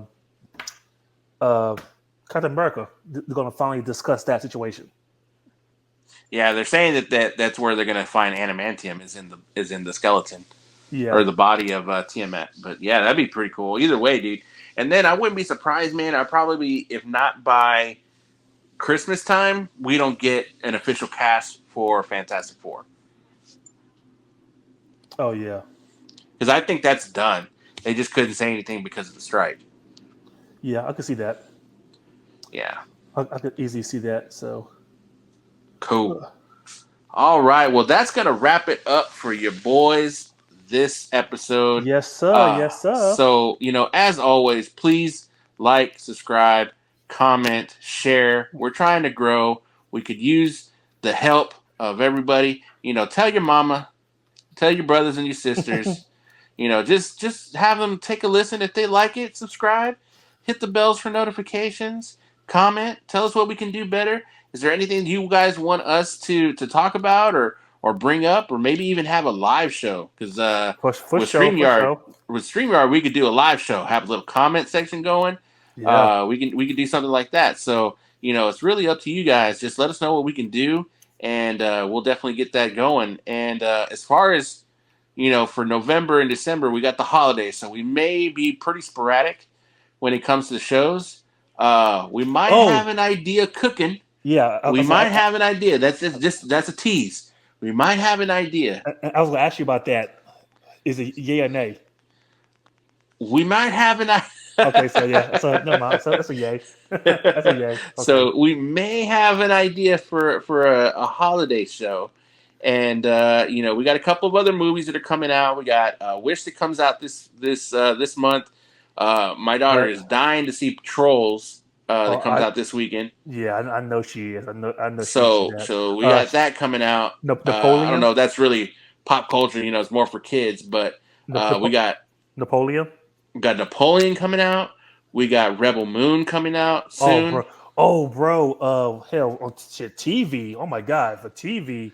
Captain America. They're going to finally discuss that situation. Yeah, they're saying that's where they're gonna find adamantium is in the skeleton Yeah. or the body of Tiamat. But yeah, that'd be pretty cool. Either way, dude. And then I wouldn't be surprised, man. I'd probably be, if not by Christmas time, we don't get an official cast for Fantastic Four, Oh yeah. because I think that's done. They just couldn't say anything because of the strike. Yeah, I could see that. Yeah, I could easily see that. So. cool. All right, well, that's gonna wrap it up for your boys this episode. Yes, sir. Yes, sir. So as always, please like, subscribe, comment, share. We're trying to grow. We could use the help of everybody. Tell your mama, tell your brothers and your sisters. Just have them take a listen. If they like it, subscribe, hit the bells for notifications, comment, tell us what we can do better. Is there anything you guys want us to talk about or bring up, or maybe even have a live show? Because For with sure. For StreamYard, sure. we could do a live show, have a little comment section going. Yeah. We can do something like that. So it's really up to you guys. Just let us know what we can do, and we'll definitely get that going. And as far as for November and December, we got the holidays, so we may be pretty sporadic when it comes to the shows. We might have Oh, an idea cooking. yeah. We might have an idea. That's a tease. We might have an idea. I was going to ask you about that. Is it yay or nay? We might have an Okay, so yeah. So no, mind. So that's a yay. That's a yay. Okay. So we may have an idea for a holiday show, and we got a couple of other movies that are coming out. We got Wish that comes out this month. My daughter What? is dying to see Trolls Oh, that comes out this weekend. yeah. I know she is. I know she wants to see So that. so we got that coming out. I don't Napoleon. know if that's really pop culture. It's more for kids, but we Napo- got Napoleon. Napoleon coming out. We got Rebel Moon coming out Oh, soon. bro. Oh, bro. Hell, on shit. TV. Oh my God. For TV,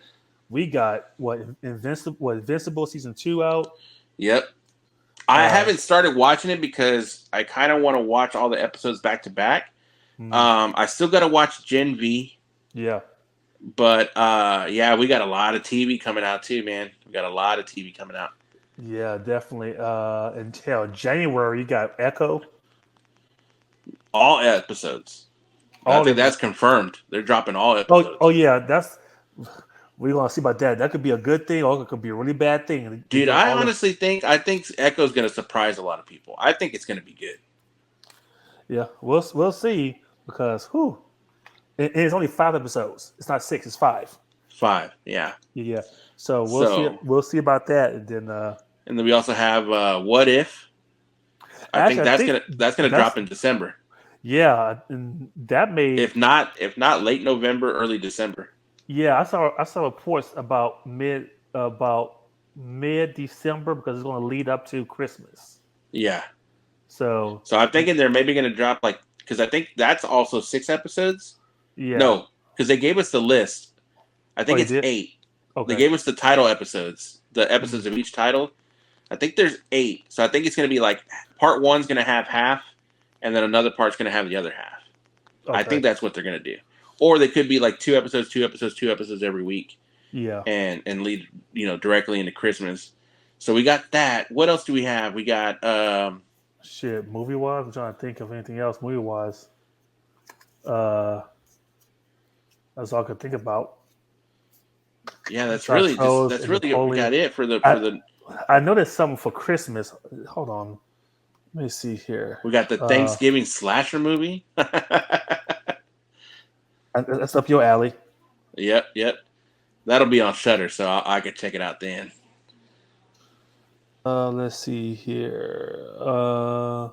we got Invincible season 2 out. Yep. I Uh, haven't started watching it because I kind of want to watch all the episodes back to back. mm, I still got to watch Gen V, yeah. but yeah, we got a lot of TV coming out too, man. We got a lot of TV coming out. Yeah, definitely. Until January, you got Echo. All episodes. I All think of that's them. confirmed. They're dropping all Oh episodes. yeah. That's we're gonna see about that. That could be a good thing, or it could be a really bad thing. They Dude, drop I all of. honestly think Echo's going to surprise a lot of people. I think it's going to be good. Yeah, we'll see because and it's only 5 episodes. It's not 6. It's 5. 5, yeah. Yeah. So we'll see. So, We'll see about that, and then and then we also have What If? I think actually, I that's think gonna that's drop in December. yeah, and that may If not late November, early December. yeah. I saw reports about mid December because it's going to lead up to Christmas. Yeah. So So I'm thinking they're maybe going to drop because I think that's also 6 episodes. yeah. No, because they gave us the list. I Oh, think you it's did? 8. They Okay. gave us the title episodes, the Mm, episodes of each title. I think there's 8. So I think it's going to be like part one's going to have half, and then another part's going to have the other half. I okay. think that's what they're going to do. Or they could be like 2 episodes, 2 episodes, 2 episodes every week, Yeah. and lead directly into Christmas. So we got that. What else do we have? We got Shit. Movie wise, I'm trying to think of anything else. Movie wise, uh, that's all I could think about. yeah, Besides Trolls that's and really we Napoleon. got it for the I I know there's something for Christmas. Hold on. Let me see here. we got the Uh, Thanksgiving slasher movie. that's up your alley. Yep. That'll be on Shutter, so I could check it out then. Let's see here. I'm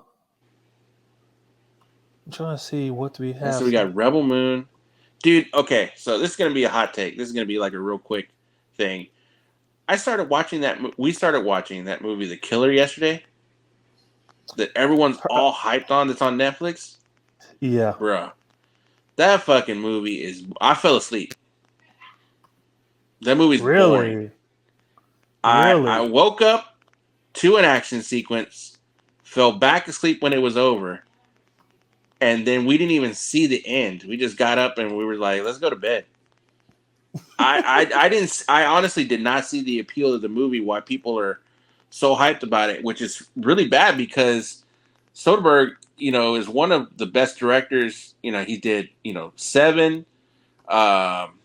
trying to see what do we And so have. we got Rebel Moon. dude. Okay, so this is gonna be a hot take. This is gonna be like a real quick thing. I started watching that. We started watching that movie, The Killer, yesterday. That everyone's all hyped on. That's on Netflix, Yeah, bro. That fucking movie is. I fell asleep. That movie's boring. really, I really. woke up to an action sequence, fell back asleep when it was over, and then we didn't even see the end. We just got up and we were like, "Let's go to bed." I didn't. I honestly did not see the appeal of the movie. Why people are so hyped about it, which is really bad because Soderbergh, is one of the best directors. He did, Seven. Um,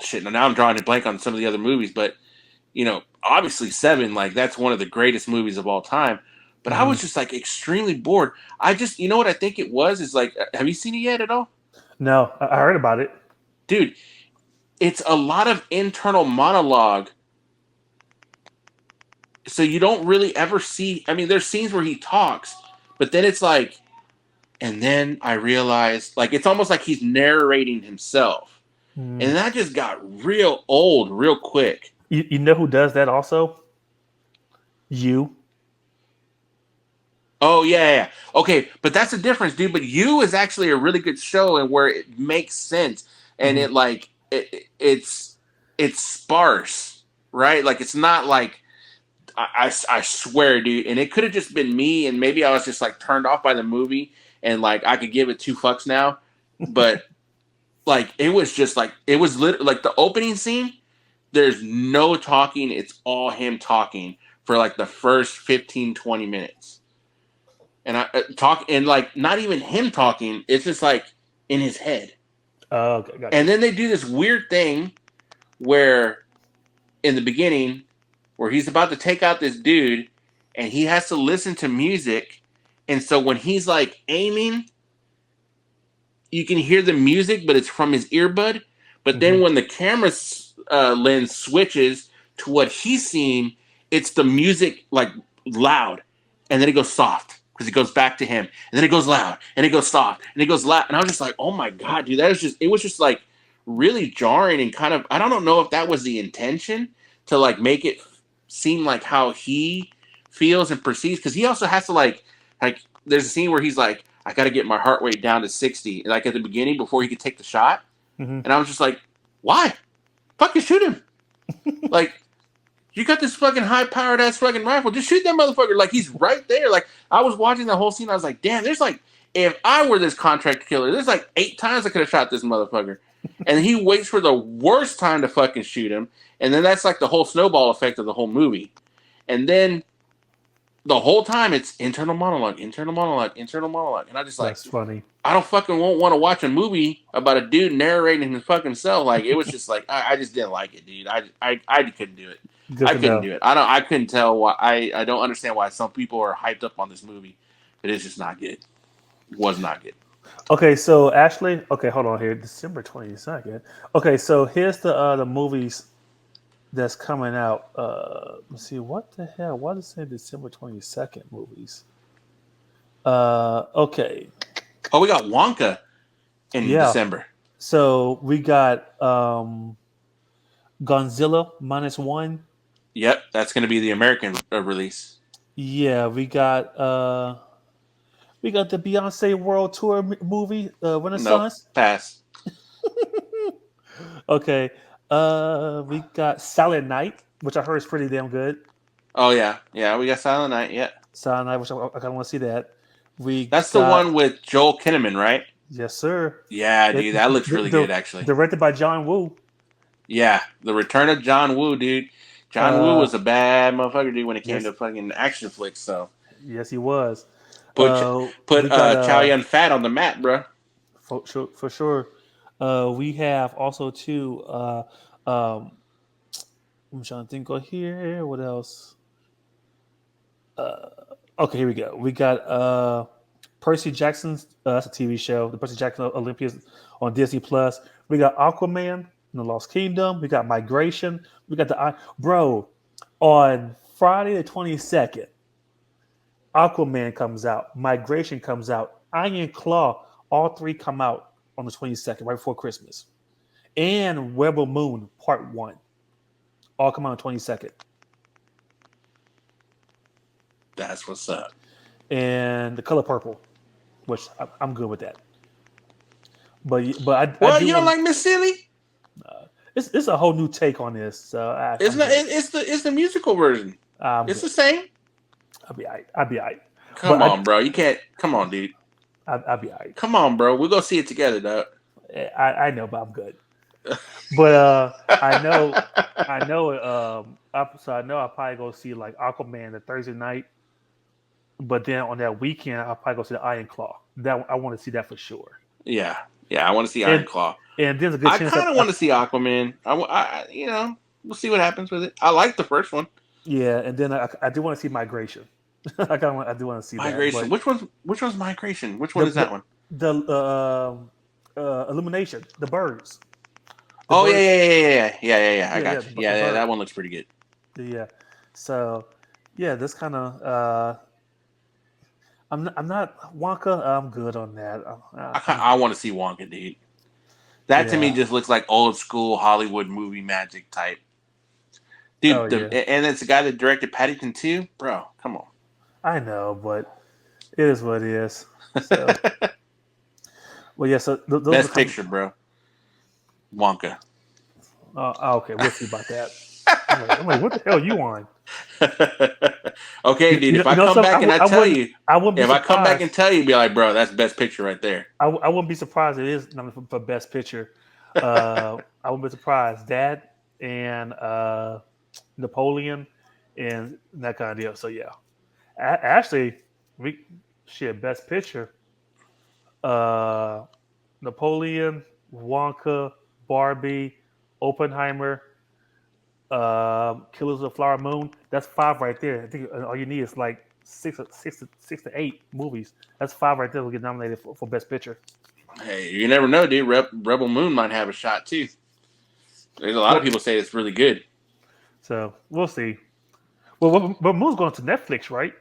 shit. Now I'm drawing a blank on some of the other movies, but obviously Seven, like that's one of the greatest movies of all time. But I Hmm. was just like extremely bored. I just, what I think it was is like, have you seen it yet at all, No, I heard about it. dude? It's a lot of internal monologue, so you don't really ever see. I mean, there's scenes where he talks, but then it's like, and then I realized, like, it's almost like he's narrating himself, Mm. and that just got real old real quick. You know who does that also? You. Oh yeah. Okay, but that's the difference, dude. But You is actually a really good show, and where it makes sense, and Hmm. it's sparse, right? Like it's not like I swear, dude. And it could have just been me, and maybe I was just like turned off by the movie, and like I could give it two fucks now, but like it was just like it was like the opening scene. There's no talking; it's all him talking for like the first 15-20 minutes and I talk and like not even him talking. It's just like in his head. Oh, okay, got And you. then they do this weird thing where in the beginning, where he's about to take out this dude, and he has to listen to music, and so when he's like aiming, you can hear the music, but it's from his earbud. But Hmm. then when the camera lens switches to what he's seeing, it's the music like loud, and then it goes soft because it goes back to him, and then it goes loud, and it goes soft, and it goes loud, and I was just like, oh my god, dude, that was just it was just like really jarring and kind of I don't know if that was the intention to like make it seem like how he feels and perceives because he also has to like there's a scene where he's like I got to get my heart rate down to 60, like at the beginning before he could take the shot. Hmm. And I was just like, why? Fucking shoot him. Like, you got this fucking high powered ass fucking rifle. Just shoot that motherfucker. Like, he's right there. Like, I was watching the whole scene. I was like, damn, there's like, if I were this contract killer, there's like 8 times I could have shot this motherfucker. And he waits for the worst time to fucking shoot him. And then that's like the whole snowball effect of the whole movie. And then the whole time it's internal monologue, internal monologue, internal monologue. And I just like, That's funny. I don't fucking won't want to watch a movie about a dude narrating his fucking self. Like it was just like I just didn't like it, dude. I couldn't do it. Good I to couldn't know. do it. I couldn't tell why I don't understand why some people are hyped up on this movie, but it's just not good. It was not good. Okay, so Ashley. Okay, hold on here. December 22nd. Okay, so here's the movies that's coming out. Let's see. What the hell? Why does it say December 22nd movies? Okay. Oh, we got Wonka in Yeah. December. So we got Godzilla minus one. Yep, that's going to be the American release. Yeah, we got the Beyonce World Tour movie, Nope, Renaissance. pass. Okay. We got Silent Night, which I heard is pretty damn good. Oh yeah, yeah, we got Silent Night. Yeah, Silent Night, which I kind of want to see that. We that's the got one with Joel Kinnaman, right? yes, sir. Yeah, It, dude, that looks the, really good the actually. directed by John Woo. Yeah, the return of John Woo, dude. John Woo Uh, was a bad motherfucker, dude, when it came yes, to fucking action flicks. So yes, he was. put put We got Chow Yun Fat on the map, bro. for sure. We have also too. Um, I'm trying to think of here. What else? Uh, okay, here we go. We got Percy Jackson's. That's a TV show. The Percy Jackson Olympians on Disney Plus. We got Aquaman in the Lost Kingdom. We got Migration. We got bro on Friday the 22nd. Aquaman comes out. Migration comes out. Iron Claw. All three come out on the 22nd, right before Christmas, and Rebel Moon Part One, all come out on the 22nd. That's what's up. And The Color Purple, which I'm good with that. But I Well, do you don't want like Miss Silly? it's a whole new take on this, so It's I'm not. good. It's the musical version. I'm It's good. the same. I'll be alright. I'll be alright. Come But on, bro. You can't. Come on, dude. I'll be alright. Come on, bro. We'll go see it together, dog. I know, but I'm good. But I know. So I know I'll probably go see like Aquaman the Thursday night. But then on that weekend, I'll probably go see the Iron Claw. That I want to see that for sure. Yeah, yeah. I want to see Iron And Claw. and there's a good I chance kind of want to see Aquaman. You know, we'll see what happens with it. I like the first one. yeah, and then I do want to see Migration. I do want to see that, Migration. but Which one's Migration? Which one the is that one? Illumination, the birds, the Oh yeah, birds, yeah, yeah, yeah, yeah, yeah, yeah. I yeah, got you. the Yeah, yeah, bird, that one looks pretty good. yeah. So yeah, this kind of I'm not Wonka. I'm good on that. I'm I good. want to see Wonka, dude. That to me Yeah. just looks like old school Hollywood movie magic type. Oh Dude, yeah. and it's the guy that directed Paddington 2? Bro, come on. I know, but it is what it is. So, well, yeah. So those are Best coming. picture, bro. Wonka. Okay, we'll see about that. I'm like, what the hell are you on? Okay, dude, if I You know come something? back and I tell you, I wouldn't be if I come back surprised. and tell you, be like, bro, that's best picture right there. I wouldn't be surprised if it is nominated for best picture. I wouldn't be surprised. That and Napoleon and that kind of deal. So yeah, actually, we shit best picture. Uh, Napoleon, Wonka, Barbie, Oppenheimer, Killers of the Flower Moon. That's five right there. I think all you need is like six to eight movies. That's five right there. Will get nominated for Best Picture. Hey, you never know, dude. Rebel Moon might have a shot too. There's a lot of Well, people say it's really good. so we'll see. Well, but Moon's going to Netflix, right?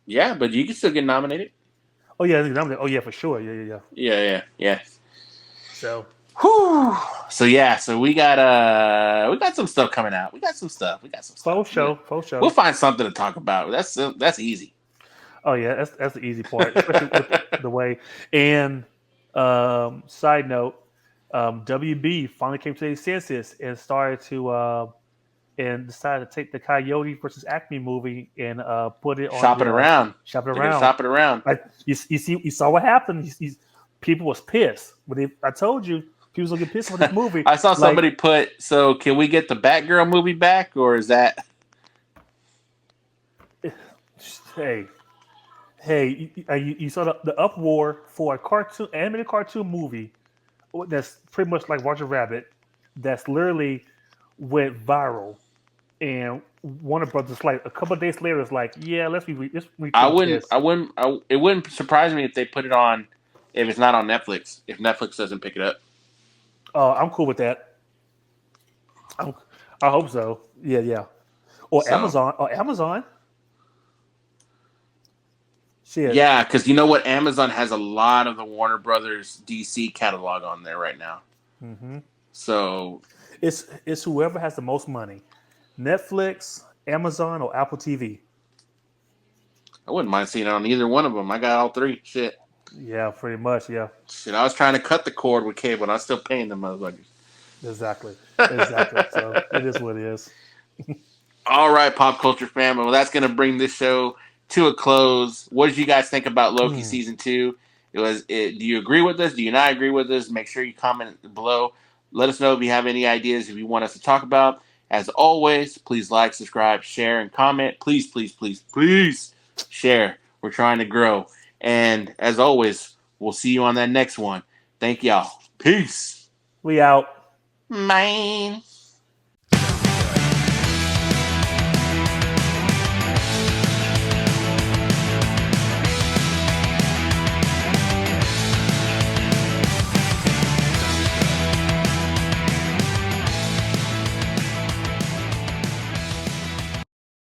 Yeah, but you can still get nominated. Oh yeah, I think nominated. Oh yeah, for sure. Yeah. Yeah, yeah, yeah. So Whew. So yeah, so we got some stuff coming out. We got some stuff. We got some stuff. faux We'll show. find something to talk about. That's easy. Oh yeah, that's the easy part, especially with the way. And side note, WB finally came to their senses and started to and decided to take the Coyote versus Acme movie and put it on Shop it the around. shop it They're gonna around. shop it around. Like you saw what happened. People was pissed, but I told you people was gonna get pissed with this movie. I saw Like, somebody put. So can we get the Batgirl movie back, or is that? hey, you saw the uproar for a animated cartoon movie that's pretty much like Roger Rabbit. That's literally went viral, and Warner Brothers like a couple of days later is like, yeah, let's I rethink wouldn't. this. I wouldn't. It wouldn't surprise me if they put it on. If it's not on Netflix, if Netflix doesn't pick it up. I'm cool with that. I'm, I hope so. Yeah. Or So Amazon. Or Amazon. Shit. yeah, because you know what, Amazon has a lot of the Warner Brothers DC catalog on there right now. hmm So It's whoever has the most money. Netflix, Amazon, or Apple TV. I wouldn't mind seeing it on either one of them. I got all three. Yeah, pretty much. Yeah, Shit. I was trying to cut the cord with cable, and I'm still paying them motherfuckers. exactly. So it is what it is. All right, pop culture fam. Well, that's gonna bring this show to a close. What did you guys think about Loki Hmm. season 2? Do you agree with us? Do you not agree with us? Make sure you comment below. Let us know if you have any ideas if you want us to talk about. As always, please like, subscribe, share, and comment. Please, please, please, please share. We're trying to grow. And as always, we'll see you on that next one. Thank y'all. Peace. We out. Man.